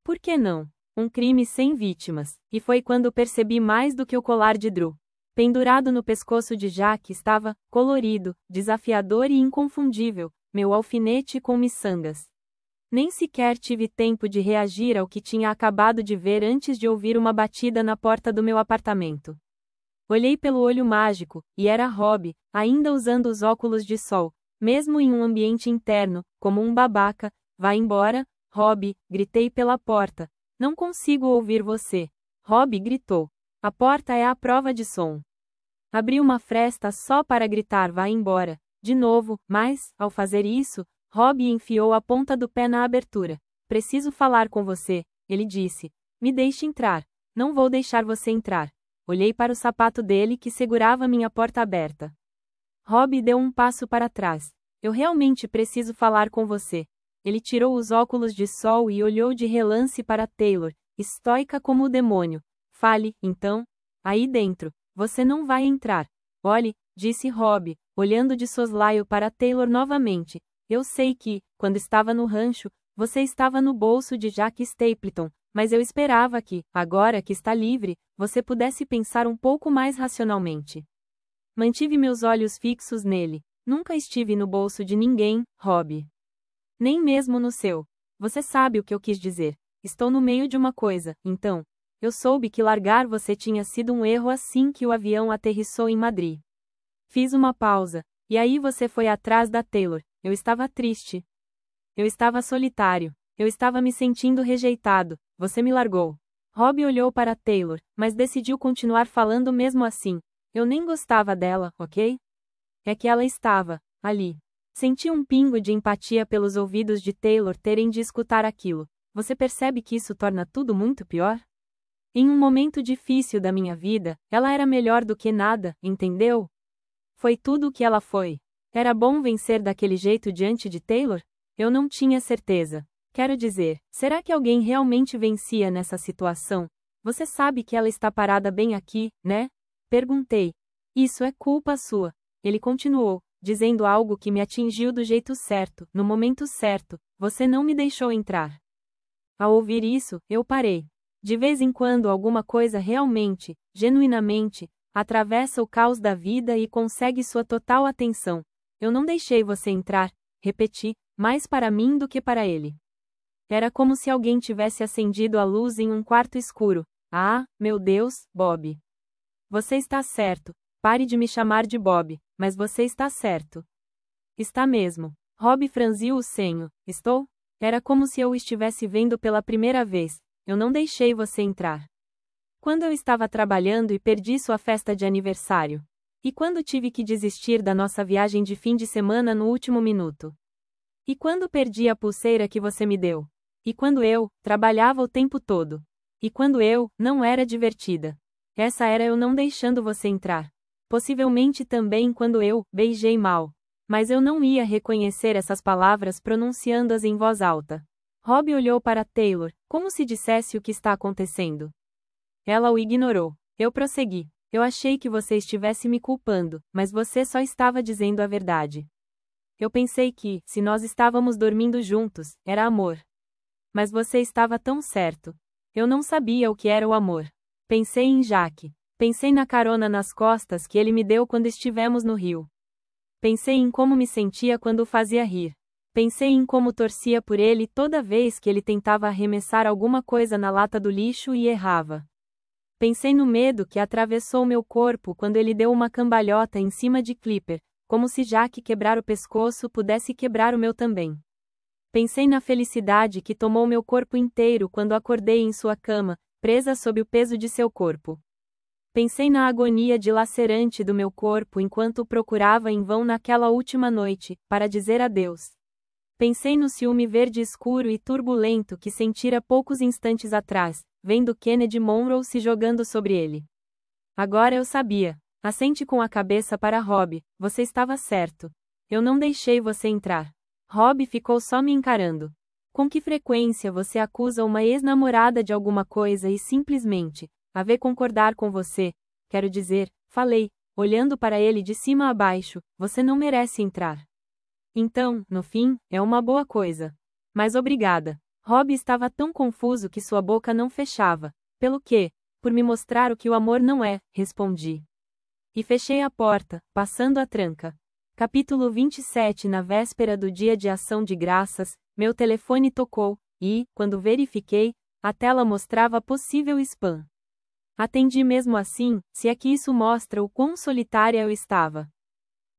Por que não? Um crime sem vítimas, e foi quando percebi mais do que o colar de Drew. Pendurado no pescoço de Jack estava, colorido, desafiador e inconfundível, meu alfinete com miçangas. Nem sequer tive tempo de reagir ao que tinha acabado de ver antes de ouvir uma batida na porta do meu apartamento. Olhei pelo olho mágico, e era Rob, ainda usando os óculos de sol, mesmo em um ambiente interno, como um babaca. Vá embora, Rob, gritei pela porta. Não consigo ouvir você. Rob gritou. A porta é a prova de som. Abri uma fresta só para gritar vá embora, de novo, mas, ao fazer isso, Rob enfiou a ponta do pé na abertura. Preciso falar com você, ele disse. Me deixe entrar. Não vou deixar você entrar. Olhei para o sapato dele que segurava minha porta aberta. Rob deu um passo para trás. Eu realmente preciso falar com você. Ele tirou os óculos de sol e olhou de relance para Taylor, estoica como o demônio. Fale, então. Aí dentro. Você não vai entrar. Olhe, disse Rob, olhando de soslaio para Taylor novamente. Eu sei que, quando estava no rancho, você estava no bolso de Jack Stapleton, mas eu esperava que, agora que está livre, você pudesse pensar um pouco mais racionalmente. Mantive meus olhos fixos nele. Nunca estive no bolso de ninguém, Rob. Nem mesmo no seu. Você sabe o que eu quis dizer. Estou no meio de uma coisa, então. Eu soube que largar você tinha sido um erro assim que o avião aterrissou em Madrid. Fiz uma pausa, e aí você foi atrás da Taylor. Eu estava triste. Eu estava solitário. Eu estava me sentindo rejeitado. Você me largou. Rob olhou para Taylor, mas decidiu continuar falando mesmo assim. Eu nem gostava dela, ok? É que ela estava ali. Senti um pingo de empatia pelos ouvidos de Taylor terem de escutar aquilo. Você percebe que isso torna tudo muito pior? Em um momento difícil da minha vida, ela era melhor do que nada, entendeu? Foi tudo o que ela foi. Era bom vencer daquele jeito diante de Taylor? Eu não tinha certeza. Quero dizer, será que alguém realmente vencia nessa situação? Você sabe que ela está parada bem aqui, né? Perguntei. Isso é culpa sua. Ele continuou, dizendo algo que me atingiu do jeito certo, no momento certo. Você não me deixou entrar. Ao ouvir isso, eu parei. De vez em quando alguma coisa realmente, genuinamente, atravessa o caos da vida e consegue sua total atenção. Eu não deixei você entrar, repeti, mais para mim do que para ele. Era como se alguém tivesse acendido a luz em um quarto escuro. Ah, meu Deus, Bob. Você está certo. Pare de me chamar de Bob, mas você está certo. Está mesmo. Rob franziu o senho. Estou? Era como se eu o estivesse vendo pela primeira vez. Eu não deixei você entrar. Quando eu estava trabalhando e perdi sua festa de aniversário. E quando tive que desistir da nossa viagem de fim de semana no último minuto. E quando perdi a pulseira que você me deu. E quando eu trabalhava o tempo todo. E quando eu não era divertida. Essa era eu não deixando você entrar. Possivelmente também quando eu beijei mal. Mas eu não ia reconhecer essas palavras pronunciando-as em voz alta. Rob olhou para Taylor, como se dissesse o que está acontecendo. Ela o ignorou. Eu prossegui. Eu achei que você estivesse me culpando, mas você só estava dizendo a verdade. Eu pensei que, se nós estávamos dormindo juntos, era amor. Mas você estava tão certo. Eu não sabia o que era o amor. Pensei em Jack. Pensei na carona nas costas que ele me deu quando estivemos no rio. Pensei em como me sentia quando o fazia rir. Pensei em como torcia por ele toda vez que ele tentava arremessar alguma coisa na lata do lixo e errava. Pensei no medo que atravessou meu corpo quando ele deu uma cambalhota em cima de Clipper, como se Jack quebrar o pescoço pudesse quebrar o meu também. Pensei na felicidade que tomou meu corpo inteiro quando acordei em sua cama, presa sob o peso de seu corpo. Pensei na agonia dilacerante do meu corpo enquanto o procurava em vão naquela última noite, para dizer adeus. Pensei no ciúme verde escuro e turbulento que sentira poucos instantes atrás, vendo Kennedy Monroe se jogando sobre ele. Agora eu sabia. Assente com a cabeça para Rob, você estava certo. Eu não deixei você entrar. Rob ficou só me encarando. Com que frequência você acusa uma ex-namorada de alguma coisa e simplesmente, a ver concordar com você? Quero dizer, falei, olhando para ele de cima a baixo, você não merece entrar. Então, no fim, é uma boa coisa. Mas obrigada. Rob estava tão confuso que sua boca não fechava. Pelo quê? Por me mostrar o que o amor não é, respondi. E fechei a porta, passando a tranca. Capítulo 27. Na véspera do Dia de Ação de Graças, meu telefone tocou, e, quando verifiquei, a tela mostrava possível spam. Atendi mesmo assim, se é que isso mostra o quão solitária eu estava.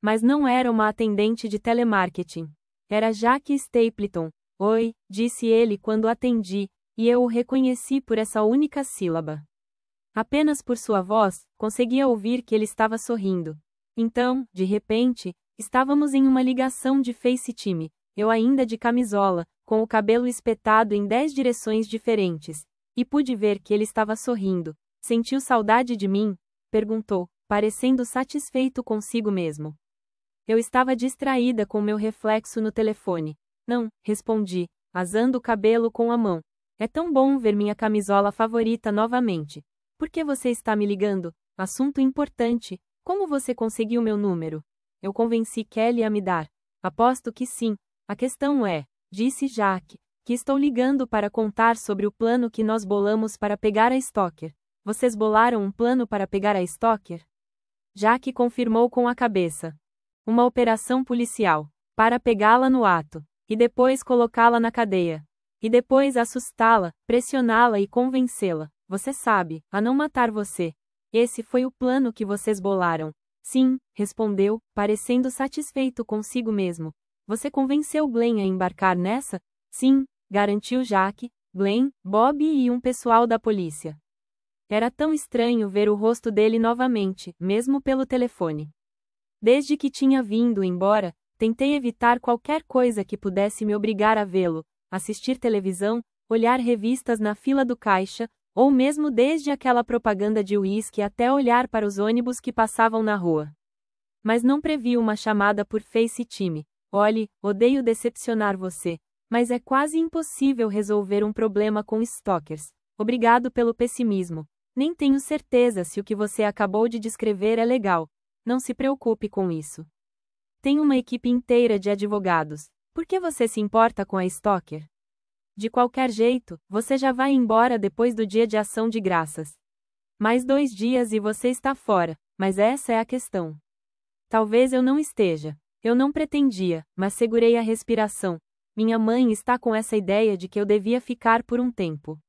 Mas não era uma atendente de telemarketing. Era Jack Stapleton. Oi, disse ele quando atendi, e eu o reconheci por essa única sílaba. Apenas por sua voz, conseguia ouvir que ele estava sorrindo. Então, de repente, estávamos em uma ligação de FaceTime, eu ainda de camisola, com o cabelo espetado em 10 direções diferentes, e pude ver que ele estava sorrindo. Sentiu saudade de mim? Perguntou, parecendo satisfeito consigo mesmo. Eu estava distraída com meu reflexo no telefone. Não, respondi, asando o cabelo com a mão. É tão bom ver minha camisola favorita novamente. Por que você está me ligando? Assunto importante. Como você conseguiu meu número? Eu convenci Kelly a me dar. Aposto que sim. A questão é, disse Jack, que estou ligando para contar sobre o plano que nós bolamos para pegar a Stalker. Vocês bolaram um plano para pegar a Stalker? Jack confirmou com a cabeça. Uma operação policial. Para pegá-la no ato. E depois colocá-la na cadeia. E depois assustá-la, pressioná-la e convencê-la, você sabe, a não matar você. Esse foi o plano que vocês bolaram. Sim, respondeu, parecendo satisfeito consigo mesmo. Você convenceu Glenn a embarcar nessa? Sim, garantiu Jack, Glenn, Bob e um pessoal da polícia. Era tão estranho ver o rosto dele novamente, mesmo pelo telefone. Desde que tinha vindo embora, tentei evitar qualquer coisa que pudesse me obrigar a vê-lo, assistir televisão, olhar revistas na fila do caixa, ou mesmo desde aquela propaganda de uísque até olhar para os ônibus que passavam na rua. Mas não previ uma chamada por FaceTime. Olhe, odeio decepcionar você, mas é quase impossível resolver um problema com stalkers. Obrigado pelo pessimismo. Nem tenho certeza se o que você acabou de descrever é legal. Não se preocupe com isso. Tenho uma equipe inteira de advogados. Por que você se importa com a stalker? De qualquer jeito, você já vai embora depois do dia de ação de graças. Mais 2 dias e você está fora, mas essa é a questão. Talvez eu não esteja. Eu não pretendia, mas segurei a respiração. Minha mãe está com essa ideia de que eu devia ficar por um tempo.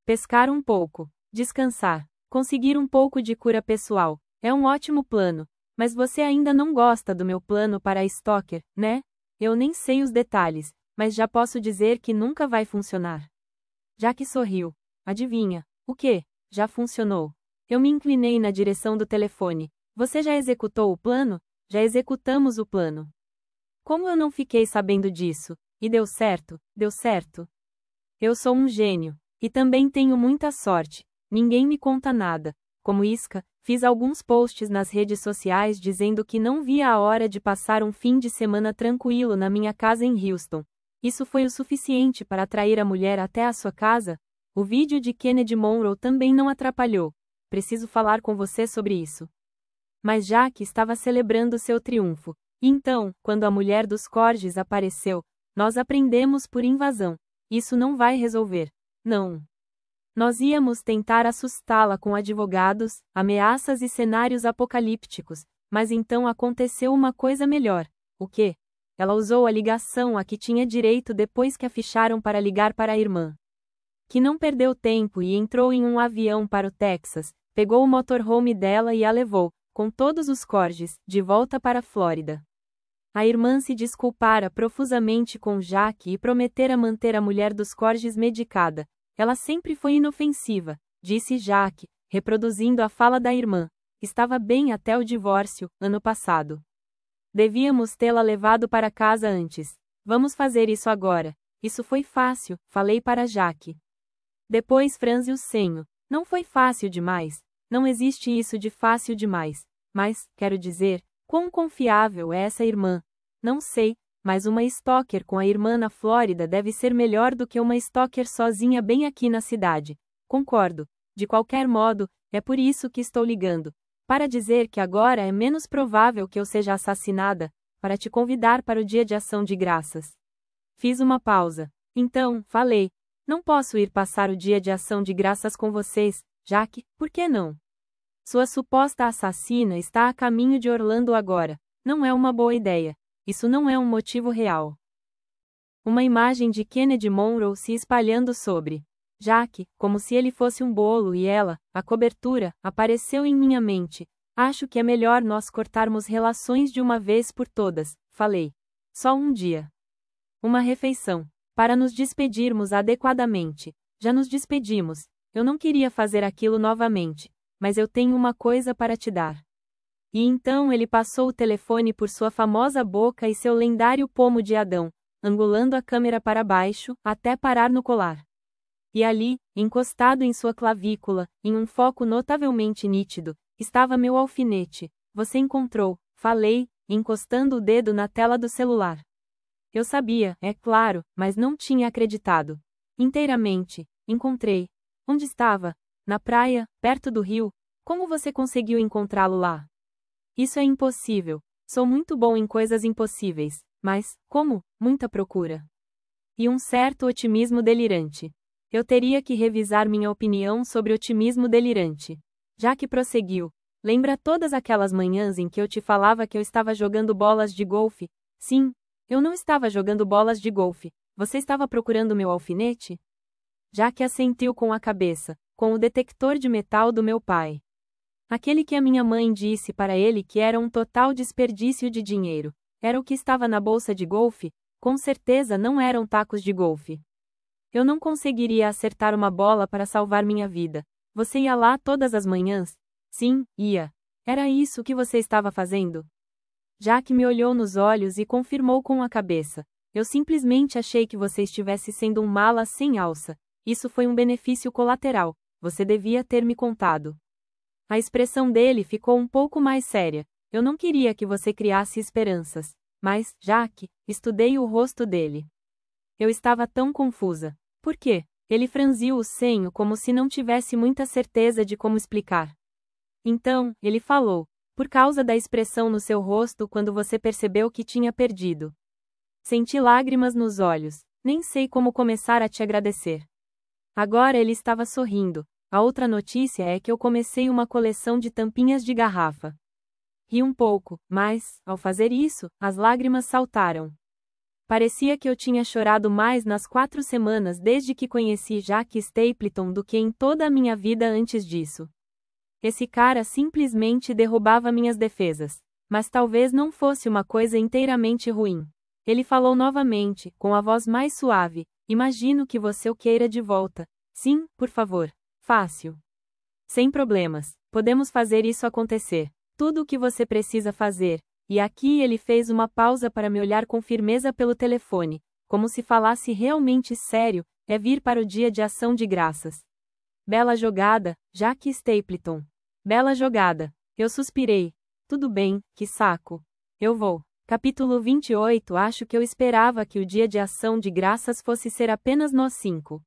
Pescar um pouco, descansar, conseguir um pouco de cura pessoal. É um ótimo plano, mas você ainda não gosta do meu plano para a stalker, né? Eu nem sei os detalhes, mas já posso dizer que nunca vai funcionar. Jack sorriu. Adivinha, o quê? Já funcionou. Eu me inclinei na direção do telefone. Você já executou o plano? Já executamos o plano. Como eu não fiquei sabendo disso? E deu certo, deu certo. Eu sou um gênio. E também tenho muita sorte. Ninguém me conta nada. Como isca, fiz alguns posts nas redes sociais dizendo que não via a hora de passar um fim de semana tranquilo na minha casa em Houston. Isso foi o suficiente para atrair a mulher até a sua casa? O vídeo de Kennedy Monroe também não atrapalhou. Preciso falar com você sobre isso. Mas Jack estava celebrando seu triunfo. E então, quando a mulher dos Corges apareceu, nós aprendemos por invasão. Isso não vai resolver. Não. Nós íamos tentar assustá-la com advogados, ameaças e cenários apocalípticos, mas então aconteceu uma coisa melhor. O quê? Ela usou a ligação a que tinha direito depois que a ficharam para ligar para a irmã. Que não perdeu tempo e entrou em um avião para o Texas, pegou o motorhome dela e a levou, com todos os Corges, de volta para a Flórida. A irmã se desculpara profusamente com Jack e prometera manter a mulher dos Corges medicada. Ela sempre foi inofensiva, disse Jack, reproduzindo a fala da irmã. Estava bem até o divórcio, ano passado. Devíamos tê-la levado para casa antes. Vamos fazer isso agora. Isso foi fácil, falei para Jack. Depois franzi o senho. Não foi fácil demais. Não existe isso de fácil demais. Mas, quero dizer, quão confiável é essa irmã? Não sei, mas uma stalker com a irmã na Flórida deve ser melhor do que uma stalker sozinha bem aqui na cidade. Concordo. De qualquer modo, é por isso que estou ligando. Para dizer que agora é menos provável que eu seja assassinada, para te convidar para o dia de ação de graças. Fiz uma pausa. Então, falei. Não posso ir passar o dia de ação de graças com vocês, Jack, por que não? Sua suposta assassina está a caminho de Orlando agora. Não é uma boa ideia. Isso não é um motivo real. Uma imagem de Kennedy Monroe se espalhando sobre Jack, como se ele fosse um bolo e ela, a cobertura, apareceu em minha mente. Acho que é melhor nós cortarmos relações de uma vez por todas, falei. Só um dia. Uma refeição. Para nos despedirmos adequadamente. Já nos despedimos. Eu não queria fazer aquilo novamente. Mas eu tenho uma coisa para te dar. E então ele passou o telefone por sua famosa boca e seu lendário pomo de Adão, angulando a câmera para baixo, até parar no colar. E ali, encostado em sua clavícula, em um foco notavelmente nítido, estava meu alfinete. Você encontrou, falei, encostando o dedo na tela do celular. Eu sabia, é claro, mas não tinha acreditado. Inteiramente. Encontrei. Onde estava? Na praia, perto do rio. Como você conseguiu encontrá-lo lá? Isso é impossível. Sou muito bom em coisas impossíveis. Mas, como? Muita procura. E um certo otimismo delirante. Eu teria que revisar minha opinião sobre otimismo delirante. Jack prosseguiu. Lembra todas aquelas manhãs em que eu te falava que eu estava jogando bolas de golfe? Sim, eu não estava jogando bolas de golfe. Você estava procurando meu alfinete? Jack assentiu com a cabeça, com o detector de metal do meu pai. Aquele que a minha mãe disse para ele que era um total desperdício de dinheiro. Era o que estava na bolsa de golfe? Com certeza não eram tacos de golfe. Eu não conseguiria acertar uma bola para salvar minha vida. Você ia lá todas as manhãs? Sim, ia. Era isso que você estava fazendo? Jack me olhou nos olhos e confirmou com a cabeça. Eu simplesmente achei que você estivesse sendo um mala sem alça. Isso foi um benefício colateral. Você devia ter me contado. A expressão dele ficou um pouco mais séria. Eu não queria que você criasse esperanças. Mas, Jack, estudei o rosto dele. Eu estava tão confusa. Por quê? Ele franziu o senho como se não tivesse muita certeza de como explicar. Então, ele falou, por causa da expressão no seu rosto quando você percebeu que tinha perdido. Senti lágrimas nos olhos. Nem sei como começar a te agradecer. Agora ele estava sorrindo. A outra notícia é que eu comecei uma coleção de tampinhas de garrafa. Ri um pouco, mas, ao fazer isso, as lágrimas saltaram. Parecia que eu tinha chorado mais nas 4 semanas desde que conheci Jack Stapleton do que em toda a minha vida antes disso. Esse cara simplesmente derrubava minhas defesas. Mas talvez não fosse uma coisa inteiramente ruim. Ele falou novamente, com a voz mais suave, imagino que você o queira de volta. Sim, por favor. Fácil. Sem problemas. Podemos fazer isso acontecer. Tudo o que você precisa fazer. E aqui ele fez uma pausa para me olhar com firmeza pelo telefone, como se falasse realmente sério, é vir para o dia de ação de graças. Bela jogada, Jack Stapleton. Bela jogada. Eu suspirei. Tudo bem, que saco. Eu vou. Capítulo 28. Acho que eu esperava que o dia de ação de graças fosse ser apenas nós 5.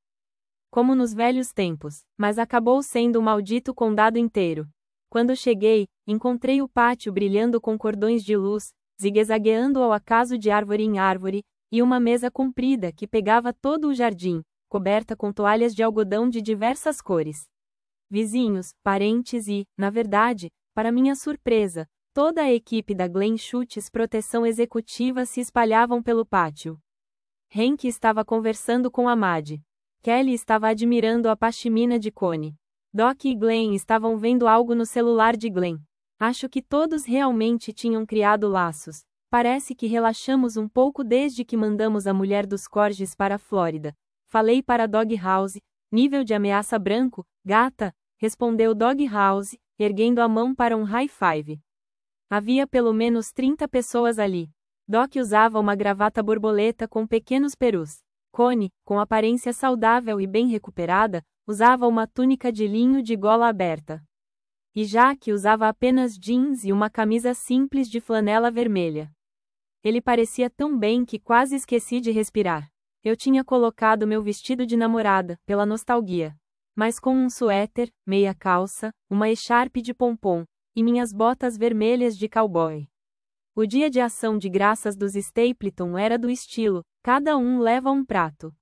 Como nos velhos tempos, mas acabou sendo o maldito condado inteiro. Quando cheguei, encontrei o pátio brilhando com cordões de luz, zigue-zagueando ao acaso de árvore em árvore, e uma mesa comprida que pegava todo o jardim, coberta com toalhas de algodão de diversas cores. Vizinhos, parentes e, na verdade, para minha surpresa, toda a equipe da Glen Schutz Proteção Executiva se espalhavam pelo pátio. Hank estava conversando com a Maddie. Kelly estava admirando a pashmina de Connie. Doc e Glenn estavam vendo algo no celular de Glenn. Acho que todos realmente tinham criado laços. Parece que relaxamos um pouco desde que mandamos a mulher dos Corgis para a Flórida. Falei para Dog House, nível de ameaça branco, gata, respondeu Dog House, erguendo a mão para um high five. Havia pelo menos 30 pessoas ali. Doc usava uma gravata borboleta com pequenos perus. Connie, com aparência saudável e bem recuperada, usava uma túnica de linho de gola aberta. E Jack usava apenas jeans e uma camisa simples de flanela vermelha. Ele parecia tão bem que quase esqueci de respirar. Eu tinha colocado meu vestido de namorada, pela nostalgia. Mas com um suéter, meia calça, uma echarpe de pompom, e minhas botas vermelhas de cowboy. O dia de ação de graças dos Stapleton era do estilo, cada um leva um prato.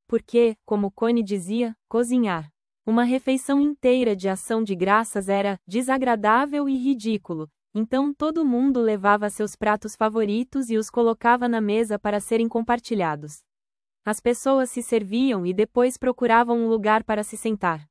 Porque, como Connie dizia, cozinhar uma refeição inteira de ação de graças era desagradável e ridículo, então todo mundo levava seus pratos favoritos e os colocava na mesa para serem compartilhados. As pessoas se serviam e depois procuravam um lugar para se sentar.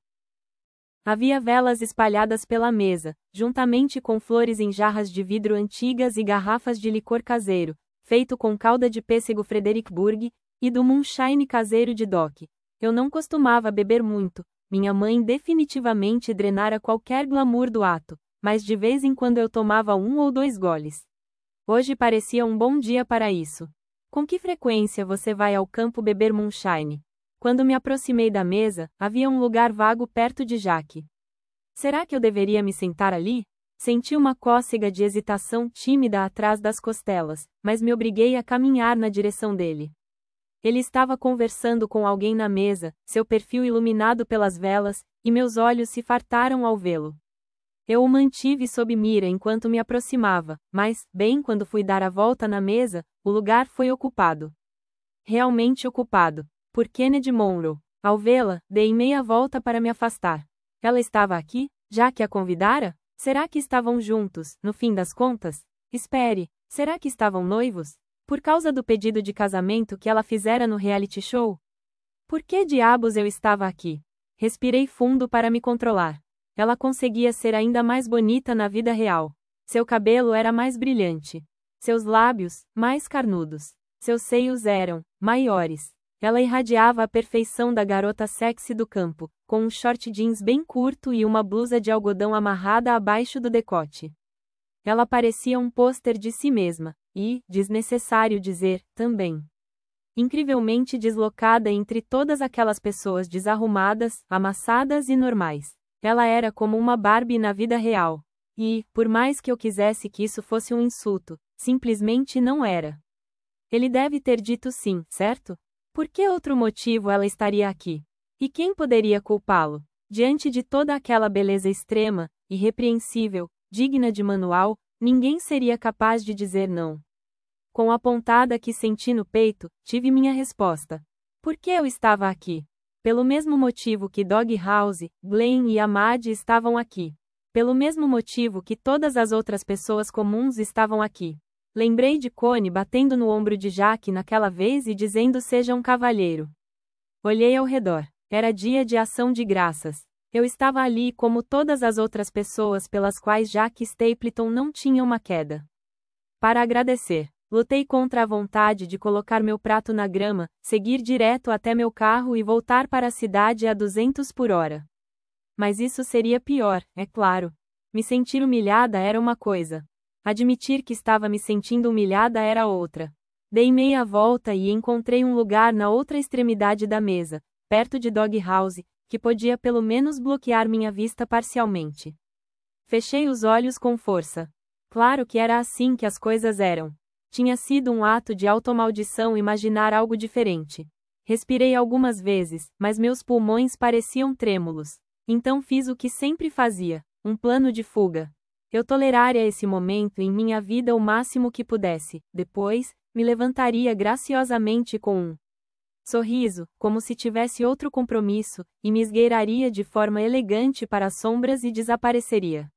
Havia velas espalhadas pela mesa, juntamente com flores em jarras de vidro antigas e garrafas de licor caseiro, feito com calda de pêssego Fredericksburg, e do moonshine caseiro de Doc. Eu não costumava beber muito, minha mãe definitivamente drenara qualquer glamour do ato, mas de vez em quando eu tomava 1 ou 2 goles. Hoje parecia um bom dia para isso. Com que frequência você vai ao campo beber moonshine? Quando me aproximei da mesa, havia um lugar vago perto de Jack. Será que eu deveria me sentar ali? Senti uma cócega de hesitação tímida atrás das costelas, mas me obriguei a caminhar na direção dele. Ele estava conversando com alguém na mesa, seu perfil iluminado pelas velas, e meus olhos se fartaram ao vê-lo. Eu o mantive sob mira enquanto me aproximava, mas, bem quando fui dar a volta na mesa, o lugar foi ocupado. Realmente ocupado. Por Kennedy Monroe. Ao vê-la, dei meia volta para me afastar. Ela estava aqui? Já que a convidara? Será que estavam juntos, no fim das contas? Espere, será que estavam noivos? Por causa do pedido de casamento que ela fizera no reality show? Por que diabos eu estava aqui? Respirei fundo para me controlar. Ela conseguia ser ainda mais bonita na vida real. Seu cabelo era mais brilhante. Seus lábios, mais carnudos. Seus seios eram maiores. Ela irradiava a perfeição da garota sexy do campo, com um short jeans bem curto e uma blusa de algodão amarrada abaixo do decote. Ela parecia um pôster de si mesma, e, desnecessário dizer, também. Incrivelmente deslocada entre todas aquelas pessoas desarrumadas, amassadas e normais. Ela era como uma Barbie na vida real. E, por mais que eu quisesse que isso fosse um insulto, simplesmente não era. Ele deve ter dito sim, certo? Por que outro motivo ela estaria aqui? E quem poderia culpá-lo? Diante de toda aquela beleza extrema, irrepreensível, digna de manual, ninguém seria capaz de dizer não. Com a pontada que senti no peito, tive minha resposta. Por que eu estava aqui? Pelo mesmo motivo que Doghouse, Glenn e Ahmad estavam aqui. Pelo mesmo motivo que todas as outras pessoas comuns estavam aqui. Lembrei de Connie batendo no ombro de Jack naquela vez e dizendo seja um cavalheiro. Olhei ao redor. Era dia de ação de graças. Eu estava ali como todas as outras pessoas pelas quais Jack Stapleton não tinha uma queda. Para agradecer, lutei contra a vontade de colocar meu prato na grama, seguir direto até meu carro e voltar para a cidade a 200 por hora. Mas isso seria pior, é claro. Me sentir humilhada era uma coisa. Admitir que estava me sentindo humilhada era outra. Dei meia volta e encontrei um lugar na outra extremidade da mesa, perto de Doghouse, que podia pelo menos bloquear minha vista parcialmente. Fechei os olhos com força. Claro que era assim que as coisas eram. Tinha sido um ato de automaldição imaginar algo diferente. Respirei algumas vezes, mas meus pulmões pareciam trêmulos. Então fiz o que sempre fazia, um plano de fuga. Eu toleraria esse momento em minha vida o máximo que pudesse, depois, me levantaria graciosamente com um sorriso, como se tivesse outro compromisso, e me esgueiraria de forma elegante para as sombras e desapareceria.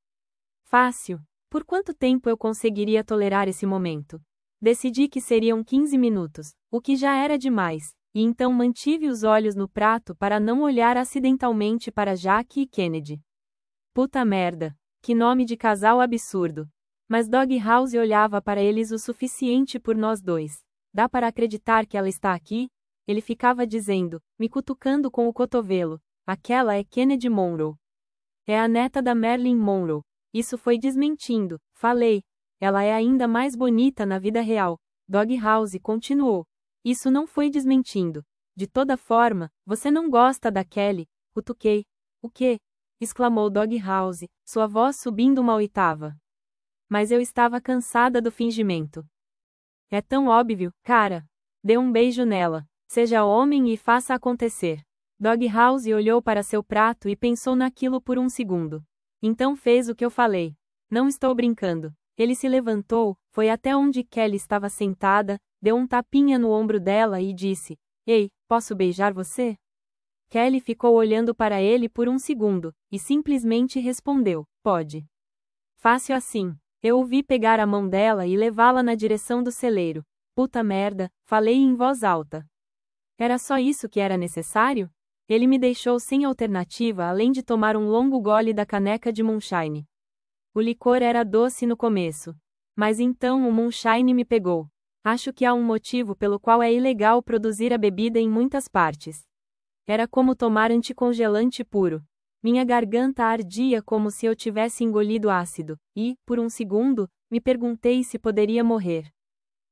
Fácil. Por quanto tempo eu conseguiria tolerar esse momento? Decidi que seriam 15 minutos, o que já era demais, e então mantive os olhos no prato para não olhar acidentalmente para Jack e Kennedy. Puta merda. Que nome de casal absurdo. Mas Doghouse olhava para eles o suficiente por nós dois. Dá para acreditar que ela está aqui? Ele ficava dizendo, me cutucando com o cotovelo. Aquela é Kennedy Monroe. É a neta da Marilyn Monroe. Isso foi desmentindo. Falei. Ela é ainda mais bonita na vida real. Doghouse continuou. Isso não foi desmentindo. De toda forma, você não gosta da Kelly. Cutuquei. O quê? Exclamou Doghouse, sua voz subindo uma oitava. Mas eu estava cansada do fingimento. É tão óbvio, cara. Dê um beijo nela. Seja homem e faça acontecer. Doghouse olhou para seu prato e pensou naquilo por um segundo. Então fez o que eu falei. Não estou brincando. Ele se levantou, foi até onde Kelly estava sentada, deu um tapinha no ombro dela e disse: Ei, posso beijar você? Kelly ficou olhando para ele por um segundo, e simplesmente respondeu: pode. Fácil assim. Eu o vi pegar a mão dela e levá-la na direção do celeiro. Puta merda, falei em voz alta. Era só isso que era necessário? Ele me deixou sem alternativa além de tomar um longo gole da caneca de moonshine. O licor era doce no começo. Mas então o moonshine me pegou. Acho que há um motivo pelo qual é ilegal produzir a bebida em muitas partes. Era como tomar anticongelante puro. Minha garganta ardia como se eu tivesse engolido ácido, e, por um segundo, me perguntei se poderia morrer.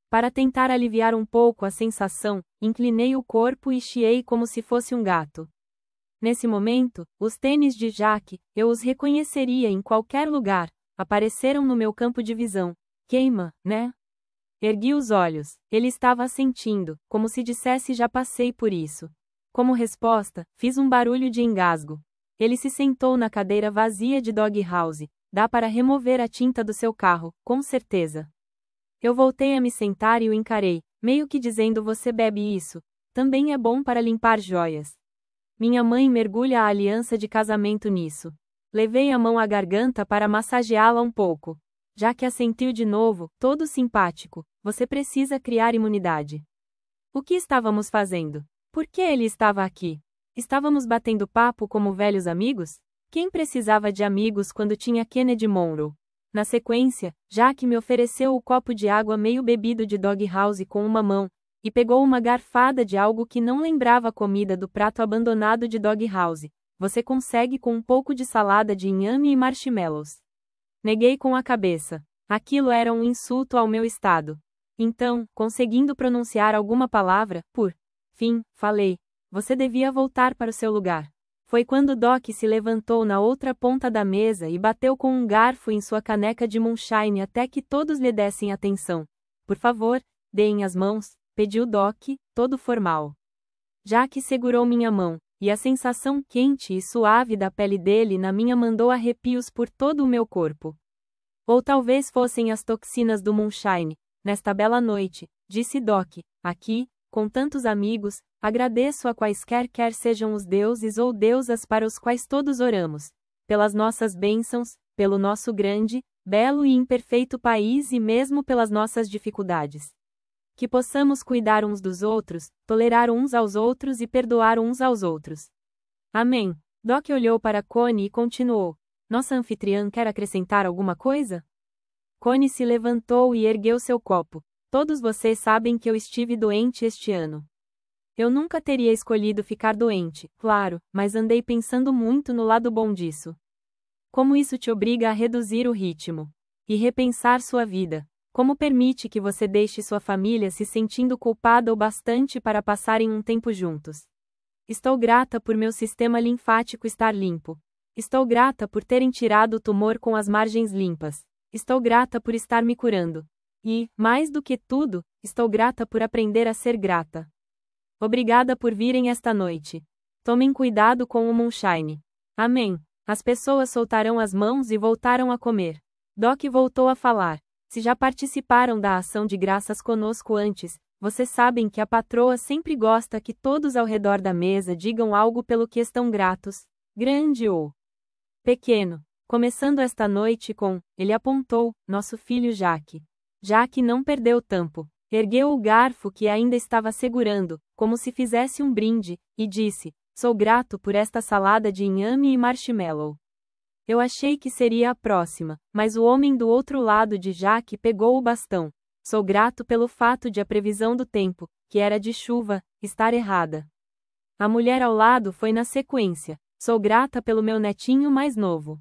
Para tentar aliviar um pouco a sensação, inclinei o corpo e chiei como se fosse um gato. Nesse momento, os tênis de Jack, eu os reconheceria em qualquer lugar, apareceram no meu campo de visão. Queima, né? Ergui os olhos. Ele estava assentindo, como se dissesse já passei por isso. Como resposta, fiz um barulho de engasgo. Ele se sentou na cadeira vazia de Doghouse. Dá para remover a tinta do seu carro, com certeza. Eu voltei a me sentar e o encarei, meio que dizendo você bebe isso. Também é bom para limpar joias. Minha mãe mergulha a aliança de casamento nisso. Levei a mão à garganta para massageá-la um pouco. Já que assentiu de novo, todo simpático, você precisa criar imunidade. O que estávamos fazendo? Por que ele estava aqui? Estávamos batendo papo como velhos amigos? Quem precisava de amigos quando tinha Kennedy Monroe? Na sequência, Jack me ofereceu o copo de água meio bebido de Doghouse com uma mão, e pegou uma garfada de algo que não lembrava a comida do prato abandonado de Doghouse. Você consegue com um pouco de salada de inhame e marshmallows. Neguei com a cabeça. Aquilo era um insulto ao meu estado. Então, conseguindo pronunciar alguma palavra, por fim, falei: você devia voltar para o seu lugar. Foi quando Doc se levantou na outra ponta da mesa e bateu com um garfo em sua caneca de moonshine até que todos lhe dessem atenção. Por favor, deem as mãos, pediu Doc, todo formal. Jack segurou minha mão, e a sensação quente e suave da pele dele na minha mandou arrepios por todo o meu corpo. Ou talvez fossem as toxinas do moonshine, nesta bela noite, disse Doc, aqui, com tantos amigos, agradeço a quaisquer quer sejam os deuses ou deusas para os quais todos oramos, pelas nossas bênçãos, pelo nosso grande, belo e imperfeito país e mesmo pelas nossas dificuldades. Que possamos cuidar uns dos outros, tolerar uns aos outros e perdoar uns aos outros. Amém. Doc olhou para Connie e continuou. Nossa anfitriã quer acrescentar alguma coisa? Connie se levantou e ergueu seu copo. Todos vocês sabem que eu estive doente este ano. Eu nunca teria escolhido ficar doente, claro, mas andei pensando muito no lado bom disso. Como isso te obriga a reduzir o ritmo e repensar sua vida. Como permite que você deixe sua família se sentindo culpada o bastante para passarem um tempo juntos. Estou grata por meu sistema linfático estar limpo. Estou grata por terem tirado o tumor com as margens limpas. Estou grata por estar me curando. E, mais do que tudo, estou grata por aprender a ser grata. Obrigada por virem esta noite. Tomem cuidado com o moonshine. Amém. As pessoas soltaram as mãos e voltaram a comer. Doc voltou a falar. Se já participaram da ação de graças conosco antes, vocês sabem que a patroa sempre gosta que todos ao redor da mesa digam algo pelo que estão gratos, grande ou pequeno. Começando esta noite com, ele apontou, nosso filho Jack. Jack não perdeu tempo. Ergueu o garfo que ainda estava segurando, como se fizesse um brinde, e disse, sou grato por esta salada de inhame e marshmallow. Eu achei que seria a próxima, mas o homem do outro lado de Jack pegou o bastão. Sou grato pelo fato de a previsão do tempo, que era de chuva, estar errada. A mulher ao lado foi na sequência. Sou grata pelo meu netinho mais novo.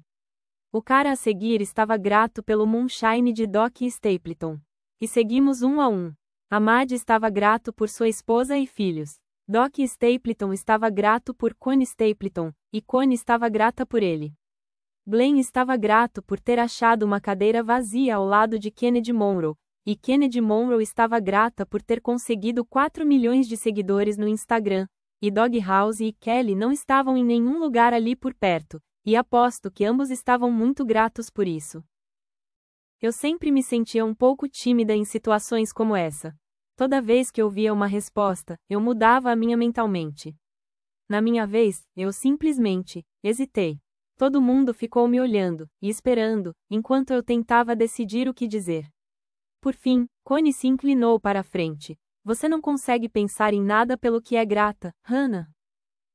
O cara a seguir estava grato pelo moonshine de Doc Stapleton. E seguimos um a um. Ahmad estava grato por sua esposa e filhos. Doc Stapleton estava grato por Connie Stapleton, e Connie estava grata por ele. Glenn estava grato por ter achado uma cadeira vazia ao lado de Kennedy Monroe, e Kennedy Monroe estava grata por ter conseguido 4 milhões de seguidores no Instagram, e Doghouse e Kelly não estavam em nenhum lugar ali por perto, e aposto que ambos estavam muito gratos por isso. Eu sempre me sentia um pouco tímida em situações como essa. Toda vez que ouvia uma resposta, eu mudava a minha mentalmente. Na minha vez, eu simplesmente hesitei. Todo mundo ficou me olhando e esperando, enquanto eu tentava decidir o que dizer. Por fim, Connie se inclinou para a frente. Você não consegue pensar em nada pelo que é grata, Hannah?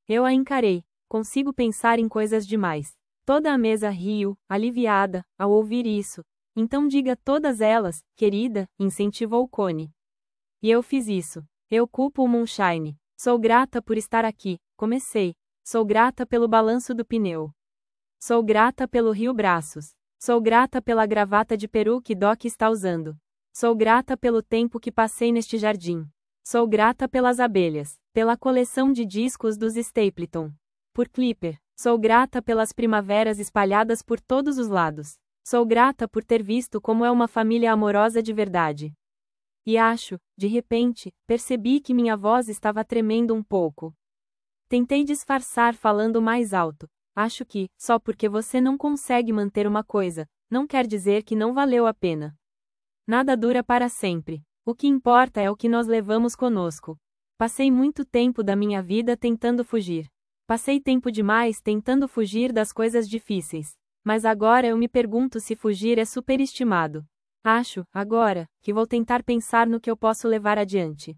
Eu a encarei. Consigo pensar em coisas demais. Toda a mesa riu, aliviada, ao ouvir isso. Então diga todas elas, querida, incentivou Connie. E eu fiz isso. Eu culpo o moonshine. Sou grata por estar aqui, comecei. Sou grata pelo balanço do pneu. Sou grata pelo rio Braços. Sou grata pela gravata de peru que Doc está usando. Sou grata pelo tempo que passei neste jardim. Sou grata pelas abelhas, pela coleção de discos dos Stapleton. Por Clipper. Sou grata pelas primaveras espalhadas por todos os lados. Sou grata por ter visto como é uma família amorosa de verdade. E acho, de repente, percebi que minha voz estava tremendo um pouco. Tentei disfarçar falando mais alto. Acho que, só porque você não consegue manter uma coisa, não quer dizer que não valeu a pena. Nada dura para sempre. O que importa é o que nós levamos conosco. Passei muito tempo da minha vida tentando fugir. Passei tempo demais tentando fugir das coisas difíceis. Mas agora eu me pergunto se fugir é superestimado. Acho, agora, que vou tentar pensar no que eu posso levar adiante.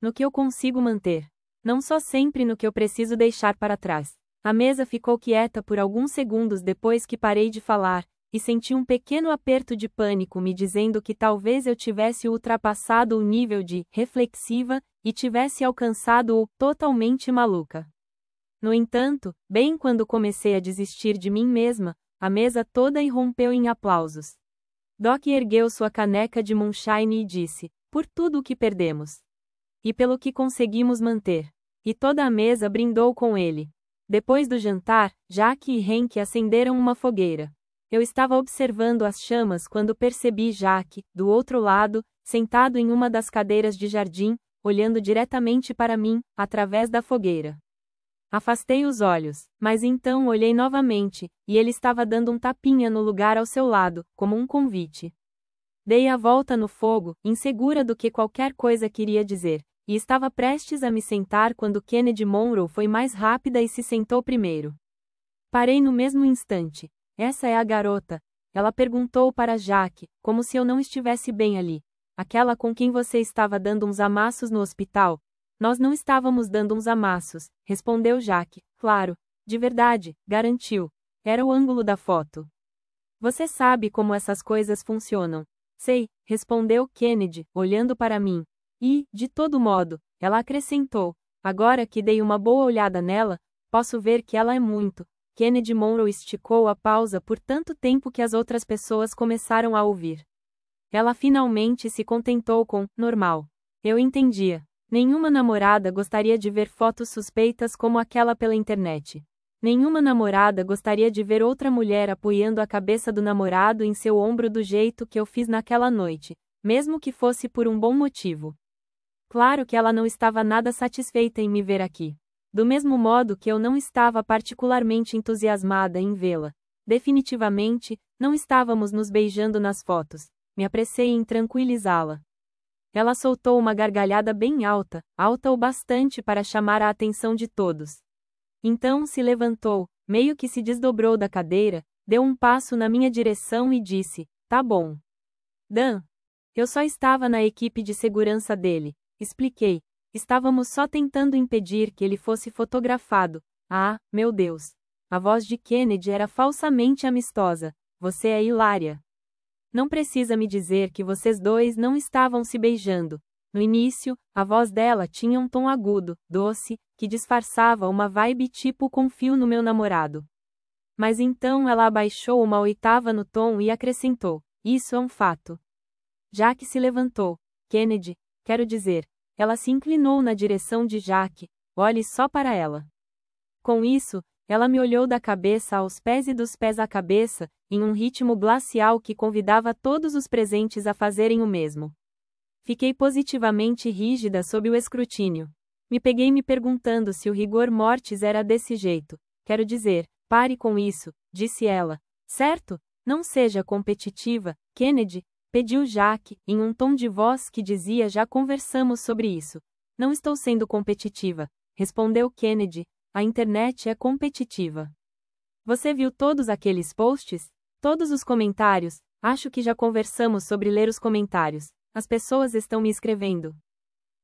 No que eu consigo manter. Não só sempre no que eu preciso deixar para trás. A mesa ficou quieta por alguns segundos depois que parei de falar, e senti um pequeno aperto de pânico me dizendo que talvez eu tivesse ultrapassado o nível de reflexiva e tivesse alcançado o totalmente maluca. No entanto, bem quando comecei a desistir de mim mesma, a mesa toda irrompeu em aplausos. Doc ergueu sua caneca de moonshine e disse, por tudo o que perdemos. E pelo que conseguimos manter. E toda a mesa brindou com ele. Depois do jantar, Jack e Hank acenderam uma fogueira. Eu estava observando as chamas quando percebi Jack, do outro lado, sentado em uma das cadeiras de jardim, olhando diretamente para mim, através da fogueira. Afastei os olhos, mas então olhei novamente, e ele estava dando um tapinha no lugar ao seu lado, como um convite. Dei a volta no fogo, insegura do que qualquer coisa queria dizer, e estava prestes a me sentar quando Kennedy Monroe foi mais rápida e se sentou primeiro. Parei no mesmo instante. Essa é a garota? Ela perguntou para Jack, como se eu não estivesse bem ali. Aquela com quem você estava dando uns amassos no hospital? Nós não estávamos dando uns amassos, respondeu Jack. Claro, de verdade, garantiu. Era o ângulo da foto. Você sabe como essas coisas funcionam. Sei, respondeu Kennedy, olhando para mim. E, de todo modo, ela acrescentou, agora que dei uma boa olhada nela, posso ver que ela é muito. Kennedy Monroe esticou a pausa por tanto tempo que as outras pessoas começaram a ouvir. Ela finalmente se contentou com, normal. Eu entendia. Nenhuma namorada gostaria de ver fotos suspeitas como aquela pela internet. Nenhuma namorada gostaria de ver outra mulher apoiando a cabeça do namorado em seu ombro do jeito que eu fiz naquela noite, mesmo que fosse por um bom motivo. Claro que ela não estava nada satisfeita em me ver aqui. Do mesmo modo que eu não estava particularmente entusiasmada em vê-la. Definitivamente, não estávamos nos beijando nas fotos. Me apressei em tranquilizá-la. Ela soltou uma gargalhada bem alta, alta o bastante para chamar a atenção de todos. Então se levantou, meio que se desdobrou da cadeira, deu um passo na minha direção e disse, tá bom. Dan. Eu só estava na equipe de segurança dele, expliquei. Estávamos só tentando impedir que ele fosse fotografado. Ah, meu Deus. A voz de Kennedy era falsamente amistosa. Você é hilária. Não precisa me dizer que vocês dois não estavam se beijando. No início, a voz dela tinha um tom agudo, doce, que disfarçava uma vibe tipo confio no meu namorado. Mas então ela abaixou uma oitava no tom e acrescentou, isso é um fato. Jack se levantou. Kennedy, quero dizer, ela se inclinou na direção de Jack, olhe só para ela. Com isso, ela me olhou da cabeça aos pés e dos pés à cabeça, em um ritmo glacial que convidava todos os presentes a fazerem o mesmo. Fiquei positivamente rígida sob o escrutínio. Me peguei me perguntando se o rigor mortis era desse jeito. Quero dizer, pare com isso, disse ela. Certo? Não seja competitiva, Kennedy, pediu Jack, em um tom de voz que dizia já conversamos sobre isso. Não estou sendo competitiva, respondeu Kennedy. A internet é competitiva. Você viu todos aqueles posts? Todos os comentários? Acho que já conversamos sobre ler os comentários. As pessoas estão me escrevendo.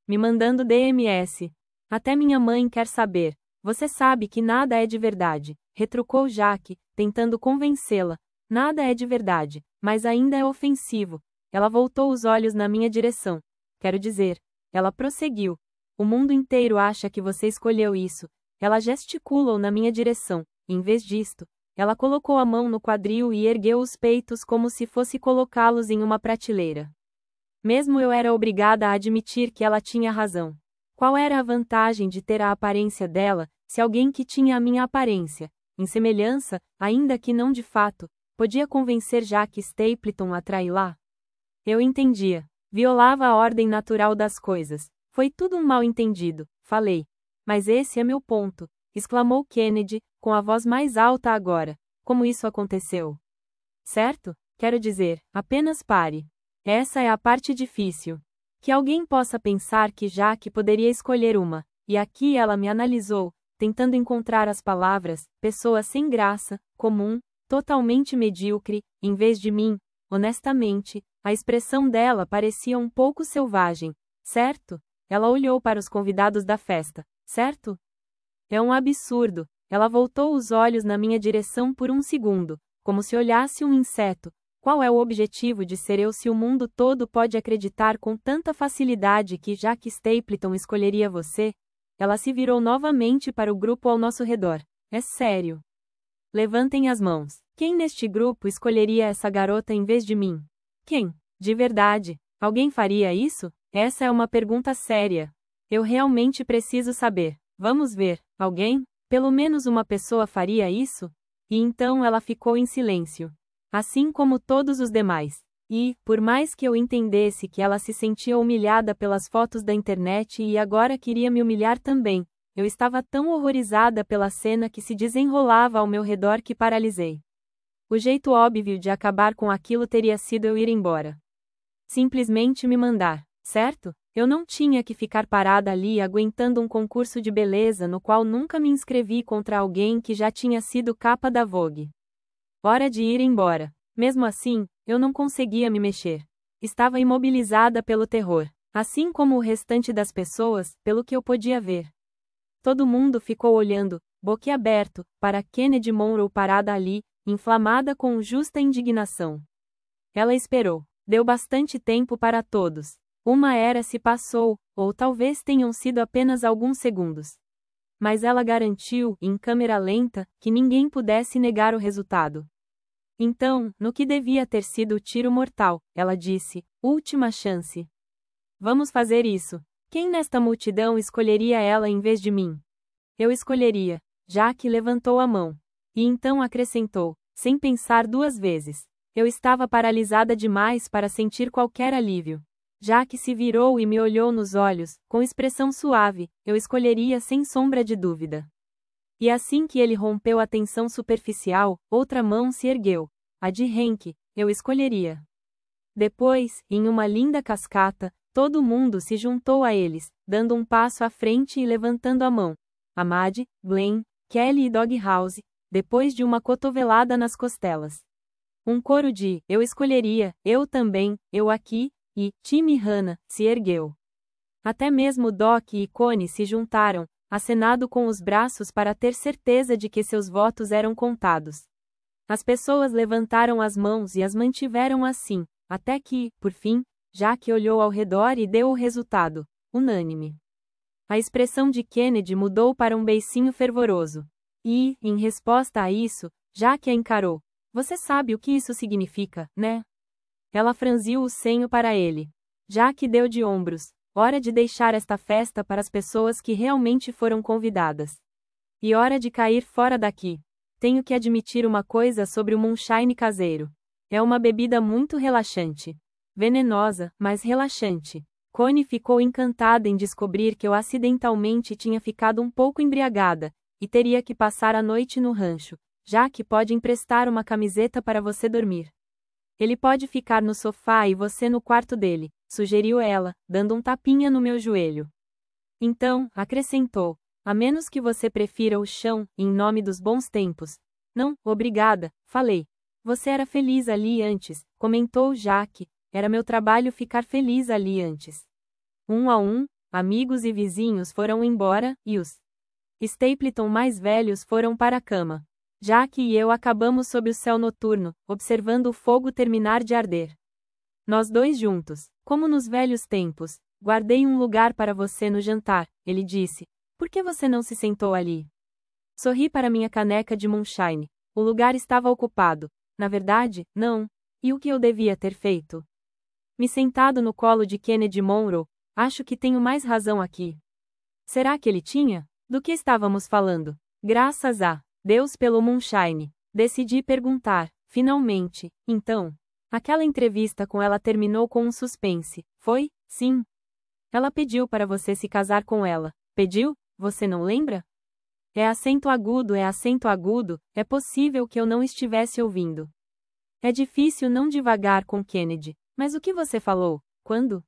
Me mandando DMS. Até minha mãe quer saber. Você sabe que nada é de verdade, retrucou Jack, tentando convencê-la. Nada é de verdade, mas ainda é ofensivo. Ela voltou os olhos na minha direção. Quero dizer, ela prosseguiu. O mundo inteiro acha que você escolheu isso. Ela gesticulou na minha direção. Em vez disto, ela colocou a mão no quadril e ergueu os peitos como se fosse colocá-los em uma prateleira. Mesmo eu era obrigada a admitir que ela tinha razão. Qual era a vantagem de ter a aparência dela, se alguém que tinha a minha aparência, em semelhança, ainda que não de fato, podia convencer Jack Stapleton a traí-la? Eu entendia. Violava a ordem natural das coisas. Foi tudo um mal-entendido, falei. Mas esse é meu ponto, exclamou Kennedy, com a voz mais alta agora. Como isso aconteceu? Certo? Quero dizer, apenas pare. Essa é a parte difícil. Que alguém possa pensar que Jack poderia escolher uma, e aqui ela me analisou, tentando encontrar as palavras, pessoa sem graça, comum, totalmente medíocre, em vez de mim, honestamente, a expressão dela parecia um pouco selvagem, certo? Ela olhou para os convidados da festa, certo? É um absurdo. Ela voltou os olhos na minha direção por um segundo, como se olhasse um inseto. Qual é o objetivo de ser eu se o mundo todo pode acreditar com tanta facilidade que Jack Stapleton escolheria você? Ela se virou novamente para o grupo ao nosso redor. É sério. Levantem as mãos. Quem neste grupo escolheria essa garota em vez de mim? Quem? De verdade. Alguém faria isso? Essa é uma pergunta séria. Eu realmente preciso saber. Vamos ver. Alguém? Pelo menos uma pessoa faria isso? E então ela ficou em silêncio. Assim como todos os demais. E, por mais que eu entendesse que ela se sentia humilhada pelas fotos da internet e agora queria me humilhar também, eu estava tão horrorizada pela cena que se desenrolava ao meu redor que paralisei. O jeito óbvio de acabar com aquilo teria sido eu ir embora. Simplesmente me mandar, certo? Eu não tinha que ficar parada ali aguentando um concurso de beleza no qual nunca me inscrevi contra alguém que já tinha sido capa da Vogue. Hora de ir embora. Mesmo assim, eu não conseguia me mexer. Estava imobilizada pelo terror, assim como o restante das pessoas, pelo que eu podia ver. Todo mundo ficou olhando, boquiaberto, para Kennedy Monroe parada ali, inflamada com justa indignação. Ela esperou. Deu bastante tempo para todos. Uma era se passou, ou talvez tenham sido apenas alguns segundos. Mas ela garantiu, em câmera lenta, que ninguém pudesse negar o resultado. Então, no que devia ter sido o tiro mortal, ela disse: última chance. Vamos fazer isso. Quem nesta multidão escolheria ela em vez de mim? Eu escolheria. Jack levantou a mão. E então acrescentou, sem pensar duas vezes. Eu estava paralisada demais para sentir qualquer alívio. Jack se virou e me olhou nos olhos, com expressão suave, eu escolheria sem sombra de dúvida. E assim que ele rompeu a tensão superficial, outra mão se ergueu. A de Hank, eu escolheria. Depois, em uma linda cascata, todo mundo se juntou a eles, dando um passo à frente e levantando a mão. Ahmad, Glenn, Kelly e Doghouse, depois de uma cotovelada nas costelas. Um coro de eu escolheria, eu também, eu aqui, e Tim e Hannah se ergueu. Até mesmo Doc e Connie se juntaram, acenado com os braços para ter certeza de que seus votos eram contados. As pessoas levantaram as mãos e as mantiveram assim, até que, por fim, Jack olhou ao redor e deu o resultado, unânime. A expressão de Kennedy mudou para um beicinho fervoroso. E, em resposta a isso, Jack a encarou. Você sabe o que isso significa, né? Ela franziu o senho para ele. Jack deu de ombros. Hora de deixar esta festa para as pessoas que realmente foram convidadas. E hora de cair fora daqui. Tenho que admitir uma coisa sobre o moonshine caseiro. É uma bebida muito relaxante. Venenosa, mas relaxante. Connie ficou encantada em descobrir que eu acidentalmente tinha ficado um pouco embriagada, e teria que passar a noite no rancho. Jack pode emprestar uma camiseta para você dormir. Ele pode ficar no sofá e você no quarto dele, sugeriu ela, dando um tapinha no meu joelho. Então, acrescentou, a menos que você prefira o chão, em nome dos bons tempos. Não, obrigada, falei. Você era feliz ali antes, comentou Jack, era meu trabalho ficar feliz ali antes. Um a um, amigos e vizinhos foram embora, e os Stapleton mais velhos foram para a cama. Jack e eu acabamos sob o céu noturno, observando o fogo terminar de arder. Nós dois juntos, como nos velhos tempos. Guardei um lugar para você no jantar, ele disse. Por que você não se sentou ali? Sorri para minha caneca de moonshine. O lugar estava ocupado. Na verdade, não. E o que eu devia ter feito? Me sentado no colo de Kennedy Monroe, acho que tenho mais razão aqui. Será que ele tinha? Do que estávamos falando? Graças a Deus pelo moonshine. Decidi perguntar, finalmente. Então, aquela entrevista com ela terminou com um suspense. Foi? Sim. Ela pediu para você se casar com ela. Pediu? Você não lembra? É acento agudo, é possível que eu não estivesse ouvindo. É difícil não divagar com Kennedy. Mas o que você falou? Quando?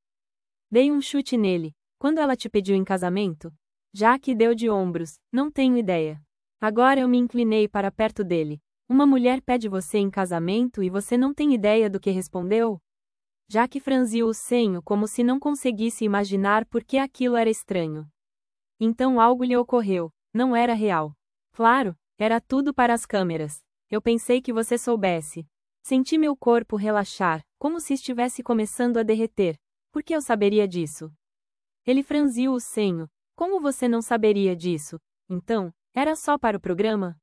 Dei um chute nele. Quando ela te pediu em casamento? Jack deu de ombros. Não tenho ideia. Agora eu me inclinei para perto dele. Uma mulher pede você em casamento e você não tem ideia do que respondeu? Jack franziu o senho como se não conseguisse imaginar por que aquilo era estranho. Então algo lhe ocorreu. Não era real. Claro, era tudo para as câmeras. Eu pensei que você soubesse. Senti meu corpo relaxar, como se estivesse começando a derreter. Por que eu saberia disso? Ele franziu o senho. Como você não saberia disso? Então, era só para o programa?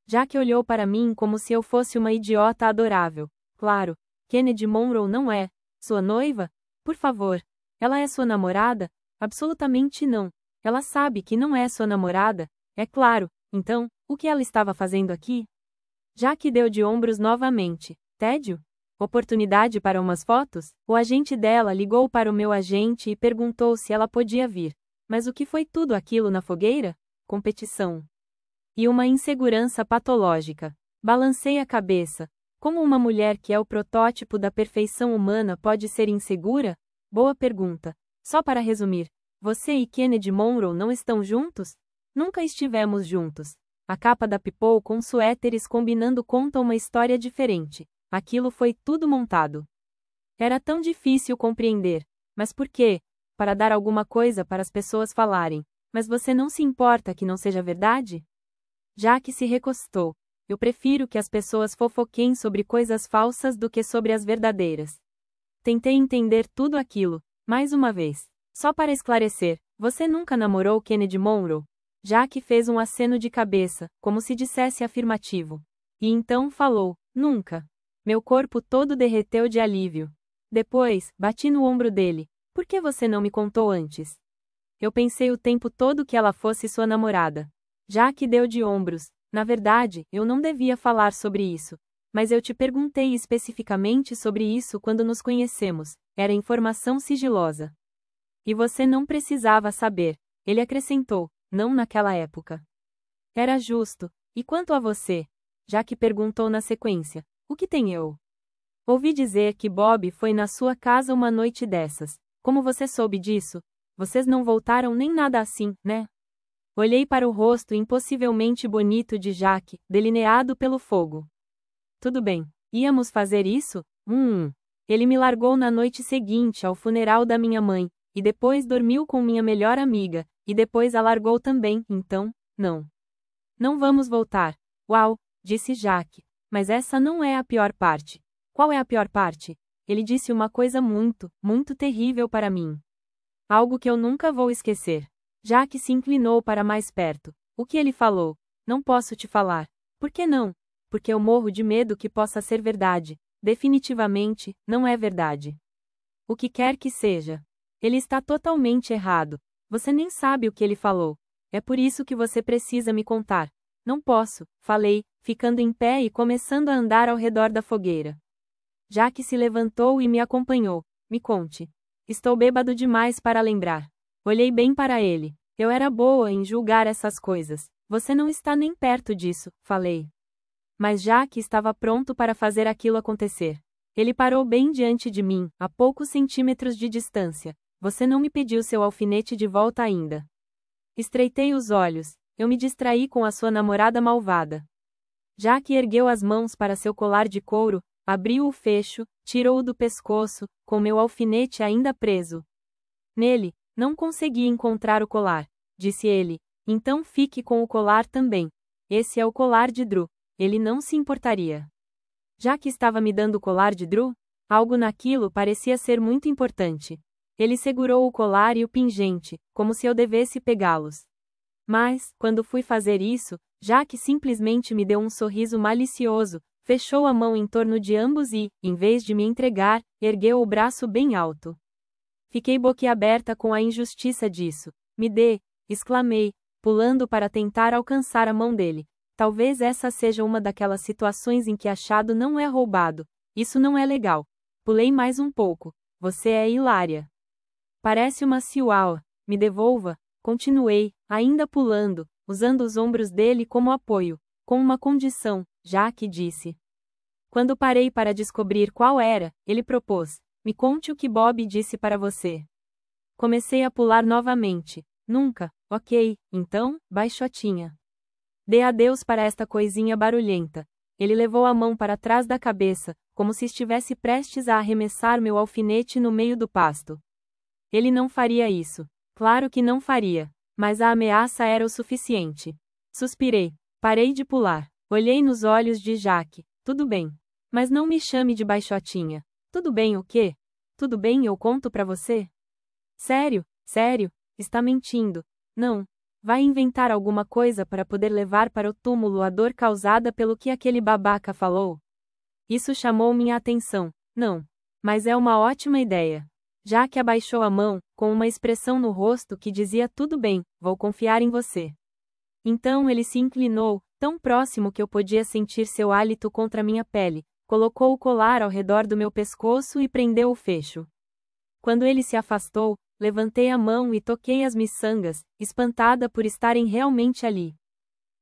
Jack olhou para mim como se eu fosse uma idiota adorável. Claro, Kennedy Monroe não é sua noiva? Por favor. Ela é sua namorada? Absolutamente não. Ela sabe que não é sua namorada? É claro. Então, o que ela estava fazendo aqui? Jaque deu de ombros novamente. Tédio? Oportunidade para umas fotos? O agente dela ligou para o meu agente e perguntou se ela podia vir. Mas o que foi tudo aquilo na fogueira? Competição. E uma insegurança patológica. Balancei a cabeça. Como uma mulher que é o protótipo da perfeição humana pode ser insegura? Boa pergunta. Só para resumir, você e Kennedy Monroe não estão juntos? Nunca estivemos juntos. A capa da People com suéteres combinando conta uma história diferente. Aquilo foi tudo montado. Era tão difícil compreender. Mas por quê? Para dar alguma coisa para as pessoas falarem. Mas você não se importa que não seja verdade? Jaque se recostou. Eu prefiro que as pessoas fofoquem sobre coisas falsas do que sobre as verdadeiras. Tentei entender tudo aquilo, mais uma vez. Só para esclarecer, você nunca namorou Kennedy Monroe? Jaque fez um aceno de cabeça, como se dissesse afirmativo. E então falou, nunca. Meu corpo todo derreteu de alívio. Depois, bati no ombro dele. Por que você não me contou antes? Eu pensei o tempo todo que ela fosse sua namorada. Jaque deu de ombros. Na verdade, eu não devia falar sobre isso. Mas eu te perguntei especificamente sobre isso quando nos conhecemos. Era informação sigilosa. E você não precisava saber. Ele acrescentou, não naquela época. Era justo. E quanto a você? Jaque perguntou na sequência. O que tem eu? Ouvi dizer que Bob foi na sua casa uma noite dessas. Como você soube disso? Vocês não voltaram nem nada assim, né? Olhei para o rosto impossivelmente bonito de Jaque, delineado pelo fogo. Tudo bem. Íamos fazer isso? Ele me largou na noite seguinte ao funeral da minha mãe, e depois dormiu com minha melhor amiga, e depois a largou também, então, não. Não vamos voltar. Uau, disse Jaque. Mas essa não é a pior parte. Qual é a pior parte? Ele disse uma coisa muito, muito terrível para mim. Algo que eu nunca vou esquecer. Jaque se inclinou para mais perto. O que ele falou? Não posso te falar. Por que não? Porque eu morro de medo que possa ser verdade. Definitivamente, não é verdade. O que quer que seja. Ele está totalmente errado. Você nem sabe o que ele falou. É por isso que você precisa me contar. Não posso, falei, ficando em pé e começando a andar ao redor da fogueira. Jaque se levantou e me acompanhou. Me conte. Estou bêbado demais para lembrar. Olhei bem para ele. Eu era boa em julgar essas coisas. Você não está nem perto disso, falei. Mas Jaque estava pronto para fazer aquilo acontecer. Ele parou bem diante de mim, a poucos centímetros de distância. Você não me pediu seu alfinete de volta ainda. Estreitei os olhos. Eu me distraí com a sua namorada malvada. Jaque ergueu as mãos para seu colar de couro, abriu o fecho, tirou-o do pescoço, com meu alfinete ainda preso. Nele, não consegui encontrar o colar, disse ele. Então fique com o colar também. Esse é o colar de Drew. Ele não se importaria. Já que estava me dando o colar de Drew, algo naquilo parecia ser muito importante. Ele segurou o colar e o pingente, como se eu devesse pegá-los. Mas, quando fui fazer isso, Jaque simplesmente me deu um sorriso malicioso, fechou a mão em torno de ambos e, em vez de me entregar, ergueu o braço bem alto. Fiquei boquiaberta com a injustiça disso. Me dê, exclamei, pulando para tentar alcançar a mão dele. Talvez essa seja uma daquelas situações em que achado não é roubado. Isso não é legal. Pulei mais um pouco. Você é hilária. Parece uma chihuahua. Me devolva. Continuei, ainda pulando, usando os ombros dele como apoio, com uma condição, Jaque disse. Quando parei para descobrir qual era, ele propôs: me conte o que Bob disse para você. Comecei a pular novamente. Nunca, ok, então, baixotinha. Dê adeus para esta coisinha barulhenta. Ele levou a mão para trás da cabeça, como se estivesse prestes a arremessar meu alfinete no meio do pasto. Ele não faria isso. Claro que não faria. Mas a ameaça era o suficiente. Suspirei. Parei de pular. Olhei nos olhos de Jaque. Tudo bem. Mas não me chame de baixotinha. Tudo bem o quê? Tudo bem, eu conto pra você? Sério? Sério? Está mentindo. Não. Vai inventar alguma coisa para poder levar para o túmulo a dor causada pelo que aquele babaca falou? Isso chamou minha atenção. Não. Mas é uma ótima ideia. Jaque abaixou a mão, com uma expressão no rosto que dizia tudo bem, vou confiar em você. Então ele se inclinou, tão próximo que eu podia sentir seu hálito contra minha pele, colocou o colar ao redor do meu pescoço e prendeu o fecho. Quando ele se afastou, levantei a mão e toquei as miçangas, espantada por estarem realmente ali.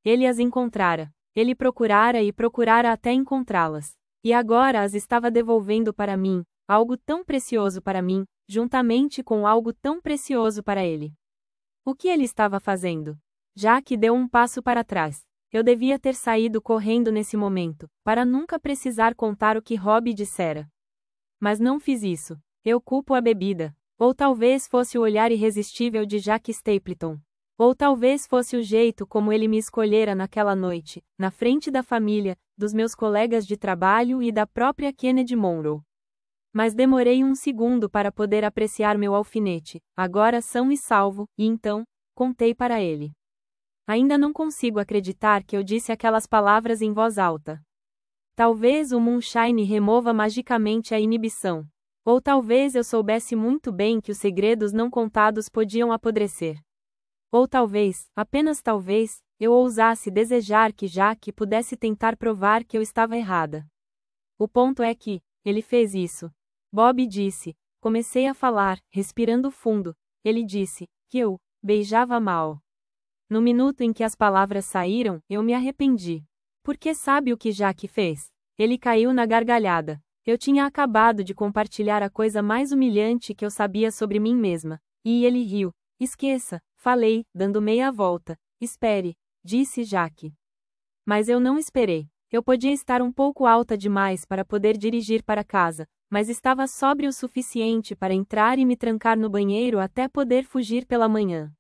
Ele as encontrara. Ele procurara e procurara até encontrá-las. E agora as estava devolvendo para mim, algo tão precioso para mim, juntamente com algo tão precioso para ele. O que ele estava fazendo? Jack deu um passo para trás. Eu devia ter saído correndo nesse momento, para nunca precisar contar o que Robbie dissera. Mas não fiz isso. Eu culpo a bebida. Ou talvez fosse o olhar irresistível de Jack Stapleton. Ou talvez fosse o jeito como ele me escolhera naquela noite, na frente da família, dos meus colegas de trabalho e da própria Kennedy Monroe. Mas demorei um segundo para poder apreciar meu alfinete, agora são e salvo, e então, contei para ele. Ainda não consigo acreditar que eu disse aquelas palavras em voz alta. Talvez o moonshine remova magicamente a inibição. Ou talvez eu soubesse muito bem que os segredos não contados podiam apodrecer. Ou talvez, apenas talvez, eu ousasse desejar que Jack pudesse tentar provar que eu estava errada. O ponto é que, ele fez isso. Bob disse. Comecei a falar, respirando fundo. Ele disse, que eu beijava mal. No minuto em que as palavras saíram, eu me arrependi. Porque sabe o que Jack fez? Ele caiu na gargalhada. Eu tinha acabado de compartilhar a coisa mais humilhante que eu sabia sobre mim mesma. E ele riu. Esqueça, falei, dando meia volta. Espere, disse Jack. Mas eu não esperei. Eu podia estar um pouco alta demais para poder dirigir para casa, mas estava sóbrio o suficiente para entrar e me trancar no banheiro até poder fugir pela manhã.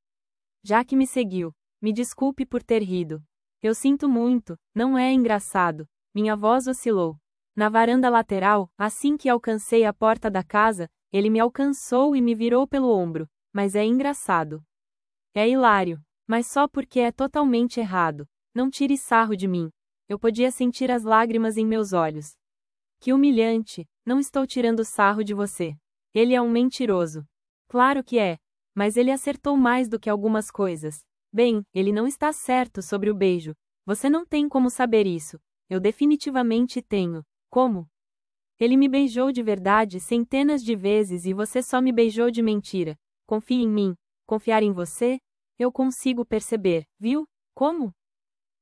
Jack me seguiu. Me desculpe por ter rido. Eu sinto muito, não é engraçado. Minha voz oscilou. Na varanda lateral, assim que alcancei a porta da casa, ele me alcançou e me virou pelo ombro. Mas é engraçado. É hilário. Mas só porque é totalmente errado. Não tire sarro de mim. Eu podia sentir as lágrimas em meus olhos. Que humilhante. Não estou tirando sarro de você. Ele é um mentiroso. Claro que é. Mas ele acertou mais do que algumas coisas. Bem, ele não está certo sobre o beijo. Você não tem como saber isso. Eu definitivamente tenho. Como? Ele me beijou de verdade centenas de vezes e você só me beijou de mentira. Confie em mim. Confiar em você? Eu consigo perceber, viu? Como?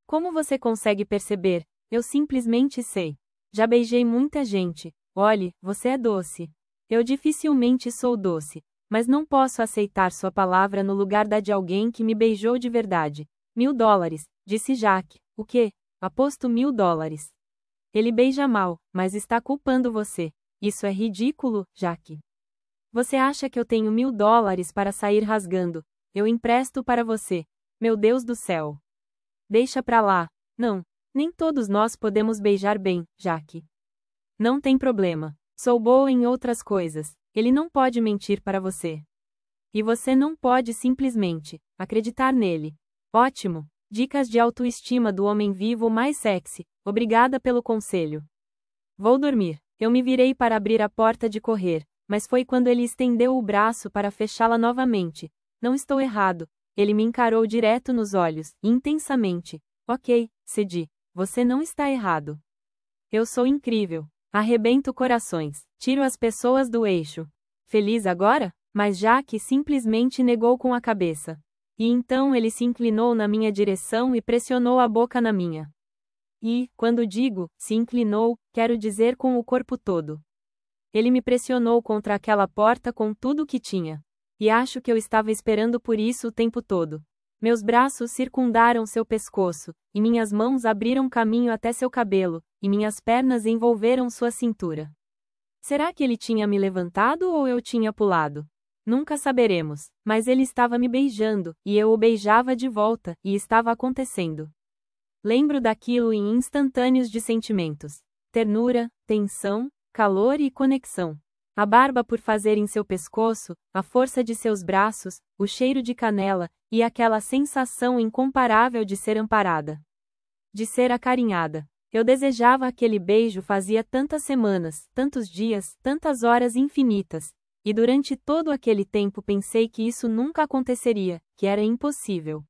Como você consegue perceber? Eu simplesmente sei. Já beijei muita gente. Olhe, você é doce. Eu dificilmente sou doce. Mas não posso aceitar sua palavra no lugar da de alguém que me beijou de verdade. $1000, disse Jack. O quê? Aposto $1000. Ele beija mal, mas está culpando você. Isso é ridículo, Jack. Você acha que eu tenho $1000 para sair rasgando? Eu empresto para você. Meu Deus do céu. Deixa pra lá. Não. Nem todos nós podemos beijar bem, Jack. Não tem problema. Sou boa em outras coisas. Ele não pode mentir para você. E você não pode simplesmente acreditar nele. Ótimo. Dicas de autoestima do homem vivo mais sexy. Obrigada pelo conselho. Vou dormir. Eu me virei para abrir a porta de correr, mas foi quando ele estendeu o braço para fechá-la novamente. Não estou errado. Ele me encarou direto nos olhos, intensamente. Ok, cedi. Você não está errado. Eu sou incrível. Arrebento corações. Tiro as pessoas do eixo. Feliz agora? Mas Jack simplesmente negou com a cabeça. E então ele se inclinou na minha direção e pressionou a boca na minha. E, quando digo, se inclinou, quero dizer com o corpo todo. Ele me pressionou contra aquela porta com tudo o que tinha. E acho que eu estava esperando por isso o tempo todo. Meus braços circundaram seu pescoço, e minhas mãos abriram caminho até seu cabelo, e minhas pernas envolveram sua cintura. Será que ele tinha me levantado ou eu tinha pulado? Nunca saberemos, mas ele estava me beijando, e eu o beijava de volta, e estava acontecendo. Lembro daquilo em instantâneos de sentimentos. Ternura, tensão, calor e conexão. A barba por fazer em seu pescoço, a força de seus braços, o cheiro de canela, e aquela sensação incomparável de ser amparada. De ser acarinhada. Eu desejava aquele beijo fazia tantas semanas, tantos dias, tantas horas infinitas. E durante todo aquele tempo pensei que isso nunca aconteceria, que era impossível.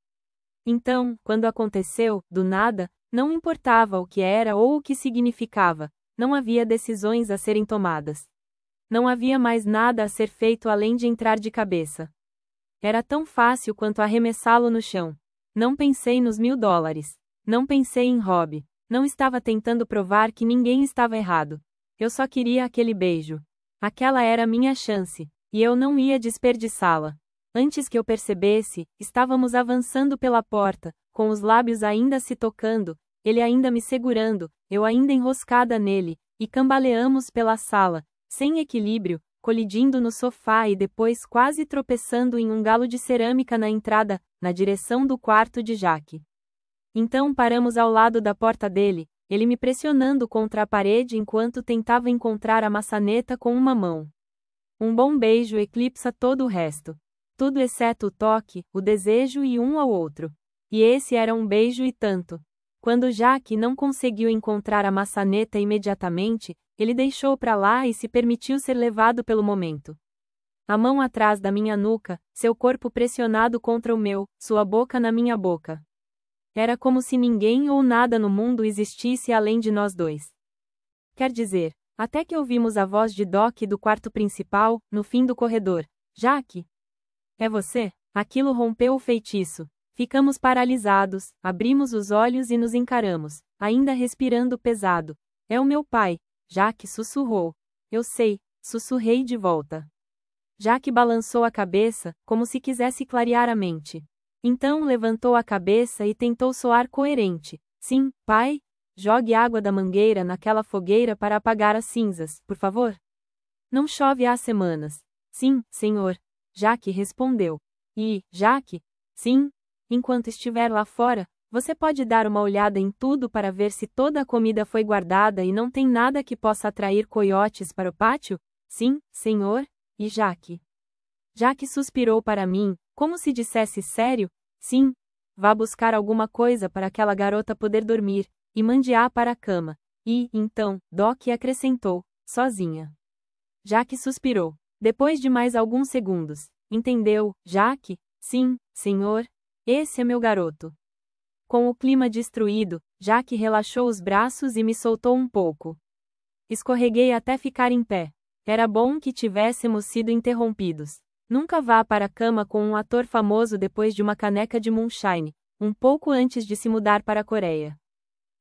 Então, quando aconteceu, do nada, não importava o que era ou o que significava, não havia decisões a serem tomadas. Não havia mais nada a ser feito além de entrar de cabeça. Era tão fácil quanto arremessá-lo no chão. Não pensei nos $1000. Não pensei em Rob. Não estava tentando provar que ninguém estava errado. Eu só queria aquele beijo. Aquela era minha chance, e eu não ia desperdiçá-la. Antes que eu percebesse, estávamos avançando pela porta, com os lábios ainda se tocando, ele ainda me segurando, eu ainda enroscada nele, e cambaleamos pela sala, sem equilíbrio, colidindo no sofá e depois quase tropeçando em um galo de cerâmica na entrada, na direção do quarto de Jack. Então paramos ao lado da porta dele, ele me pressionando contra a parede enquanto tentava encontrar a maçaneta com uma mão. Um bom beijo eclipsa todo o resto. Tudo exceto o toque, o desejo e um ao outro. E esse era um beijo e tanto. Quando Jack não conseguiu encontrar a maçaneta imediatamente, ele deixou para lá e se permitiu ser levado pelo momento. A mão atrás da minha nuca, seu corpo pressionado contra o meu, sua boca na minha boca. Era como se ninguém ou nada no mundo existisse além de nós dois. Quer dizer, até que ouvimos a voz de Doc do quarto principal, no fim do corredor. Jack? É você? Aquilo rompeu o feitiço. Ficamos paralisados, abrimos os olhos e nos encaramos, ainda respirando pesado. É o meu pai, Jack sussurrou. Eu sei, sussurrei de volta. Jack balançou a cabeça, como se quisesse clarear a mente. Então levantou a cabeça e tentou soar coerente. Sim, pai? Jogue água da mangueira naquela fogueira para apagar as cinzas, por favor. Não chove há semanas. Sim, senhor. Jack respondeu. E, Jack? Sim. Enquanto estiver lá fora, você pode dar uma olhada em tudo para ver se toda a comida foi guardada e não tem nada que possa atrair coiotes para o pátio? Sim, senhor. E Jack? Jack suspirou para mim, como se dissesse sério? Sim. Vá buscar alguma coisa para aquela garota poder dormir, e mande-a para a cama. E, então, Doc acrescentou, sozinha. Jack suspirou. Depois de mais alguns segundos. Entendeu, Jack? Sim, senhor. Esse é meu garoto. Com o clima destruído, Jack relaxou os braços e me soltou um pouco. Escorreguei até ficar em pé. Era bom que tivéssemos sido interrompidos. Nunca vá para a cama com um ator famoso depois de uma caneca de moonshine, um pouco antes de se mudar para a Coreia.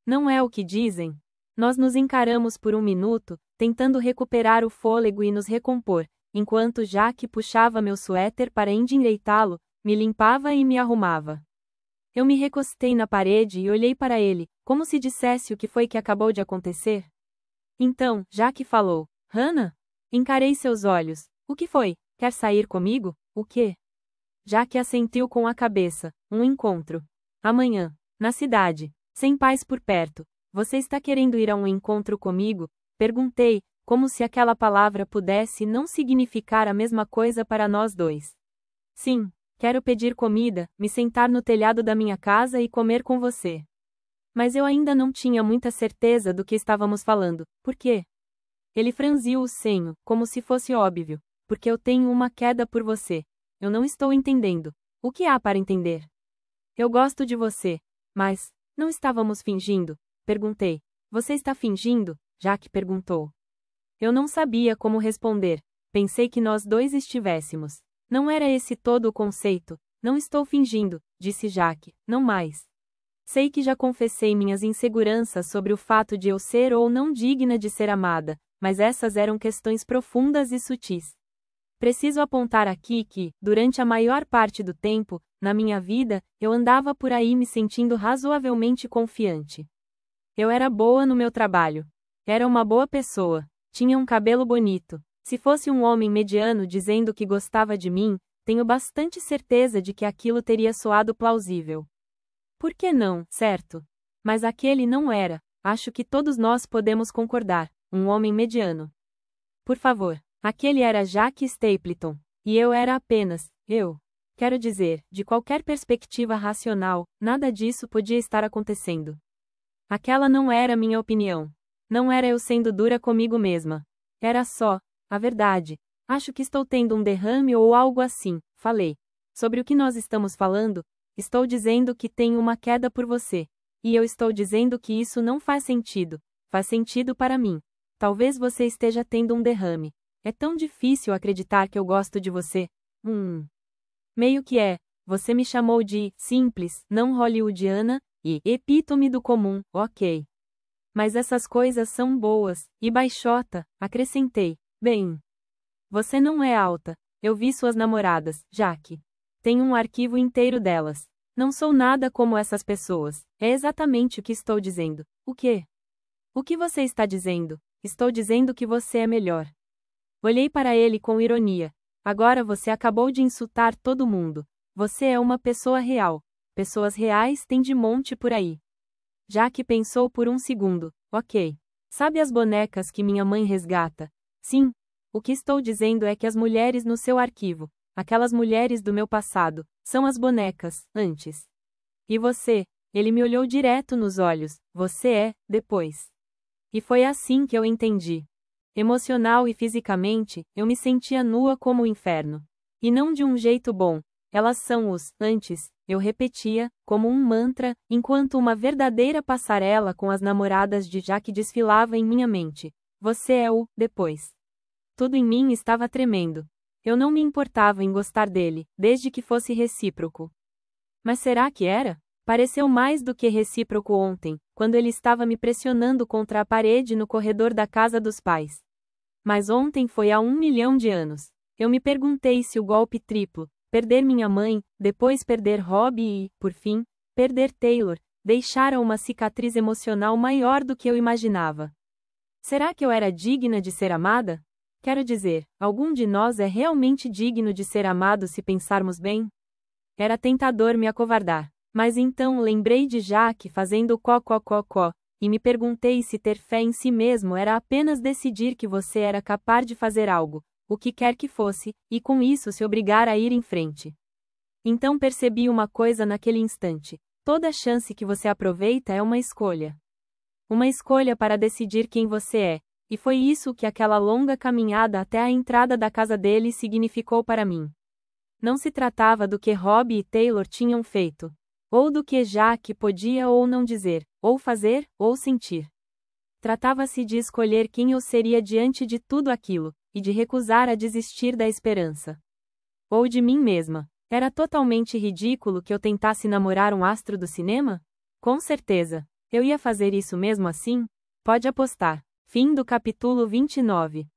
Não é o que dizem? Nós nos encaramos por um minuto, tentando recuperar o fôlego e nos recompor, enquanto Jack puxava meu suéter para endireitá-lo, me limpava e me arrumava. Eu me recostei na parede e olhei para ele, como se dissesse o que foi que acabou de acontecer. Então, Jack falou, Hannah? Encarei seus olhos. O que foi? Quer sair comigo? O quê? Jack assentiu com a cabeça. Um encontro. Amanhã. Na cidade. Sem pais por perto. Você está querendo ir a um encontro comigo? Perguntei, como se aquela palavra pudesse não significar a mesma coisa para nós dois. Sim. Quero pedir comida, me sentar no telhado da minha casa e comer com você. Mas eu ainda não tinha muita certeza do que estávamos falando. Por quê? Ele franziu o senho, como se fosse óbvio. Porque eu tenho uma queda por você. Eu não estou entendendo. O que há para entender? Eu gosto de você. Mas, não estávamos fingindo? Perguntei. Você está fingindo? Jack perguntou. Eu não sabia como responder. Pensei que nós dois estivéssemos. Não era esse todo o conceito. Não estou fingindo, disse Jack. Não mais. Sei que já confessei minhas inseguranças sobre o fato de eu ser ou não digna de ser amada, mas essas eram questões profundas e sutis. Preciso apontar aqui que, durante a maior parte do tempo, na minha vida, eu andava por aí me sentindo razoavelmente confiante. Eu era boa no meu trabalho. Era uma boa pessoa. Tinha um cabelo bonito. Se fosse um homem mediano dizendo que gostava de mim, tenho bastante certeza de que aquilo teria soado plausível. Por que não, certo? Mas aquele não era. Acho que todos nós podemos concordar. Um homem mediano. Por favor. Aquele era Jack Stapleton. E eu era apenas, eu. Quero dizer, de qualquer perspectiva racional, nada disso podia estar acontecendo. Aquela não era minha opinião. Não era eu sendo dura comigo mesma. Era só, a verdade. Acho que estou tendo um derrame ou algo assim, falei. Sobre o que nós estamos falando? Estou dizendo que tenho uma queda por você. E eu estou dizendo que isso não faz sentido. Faz sentido para mim. Talvez você esteja tendo um derrame. É tão difícil acreditar que eu gosto de você. Meio que é. Você me chamou de simples, não hollywoodiana, e epítome do comum, ok. Mas essas coisas são boas, e baixota, acrescentei. Bem. Você não é alta. Eu vi suas namoradas, Jaque. Tenho um arquivo inteiro delas. Não sou nada como essas pessoas. É exatamente o que estou dizendo. O quê? O que você está dizendo? Estou dizendo que você é melhor. Olhei para ele com ironia. Agora você acabou de insultar todo mundo. Você é uma pessoa real. Pessoas reais têm de monte por aí. Jaque pensou por um segundo. Ok. Sabe as bonecas que minha mãe resgata? Sim. O que estou dizendo é que as mulheres no seu arquivo, aquelas mulheres do meu passado, são as bonecas, antes. E você? Ele me olhou direto nos olhos. Você é, depois. E foi assim que eu entendi. Emocional e fisicamente, eu me sentia nua como o inferno. E não de um jeito bom. Elas são os, antes, eu repetia, como um mantra, enquanto uma verdadeira passarela com as namoradas de Jaque desfilava em minha mente. Você é o, depois. Tudo em mim estava tremendo. Eu não me importava em gostar dele, desde que fosse recíproco. Mas será que era? Pareceu mais do que recíproco ontem, quando ele estava me pressionando contra a parede no corredor da casa dos pais. Mas ontem foi há 1 milhão de anos. Eu me perguntei se o golpe triplo, perder minha mãe, depois perder Robbie e, por fim, perder Taylor, deixara uma cicatriz emocional maior do que eu imaginava. Será que eu era digna de ser amada? Quero dizer, algum de nós é realmente digno de ser amado se pensarmos bem? Era tentador me acovardar. Mas então lembrei de Jaque fazendo có, e me perguntei se ter fé em si mesmo era apenas decidir que você era capaz de fazer algo, o que quer que fosse, e com isso se obrigar a ir em frente. Então percebi uma coisa naquele instante: toda chance que você aproveita é uma escolha. Uma escolha para decidir quem você é, e foi isso que aquela longa caminhada até a entrada da casa dele significou para mim. Não se tratava do que Robbie e Taylor tinham feito, ou do que Jaque podia ou não dizer, ou fazer, ou sentir. Tratava-se de escolher quem eu seria diante de tudo aquilo, e de recusar a desistir da esperança. Ou de mim mesma. Era totalmente ridículo que eu tentasse namorar um astro do cinema? Com certeza. Eu ia fazer isso mesmo assim? Pode apostar. Fim do capítulo 29.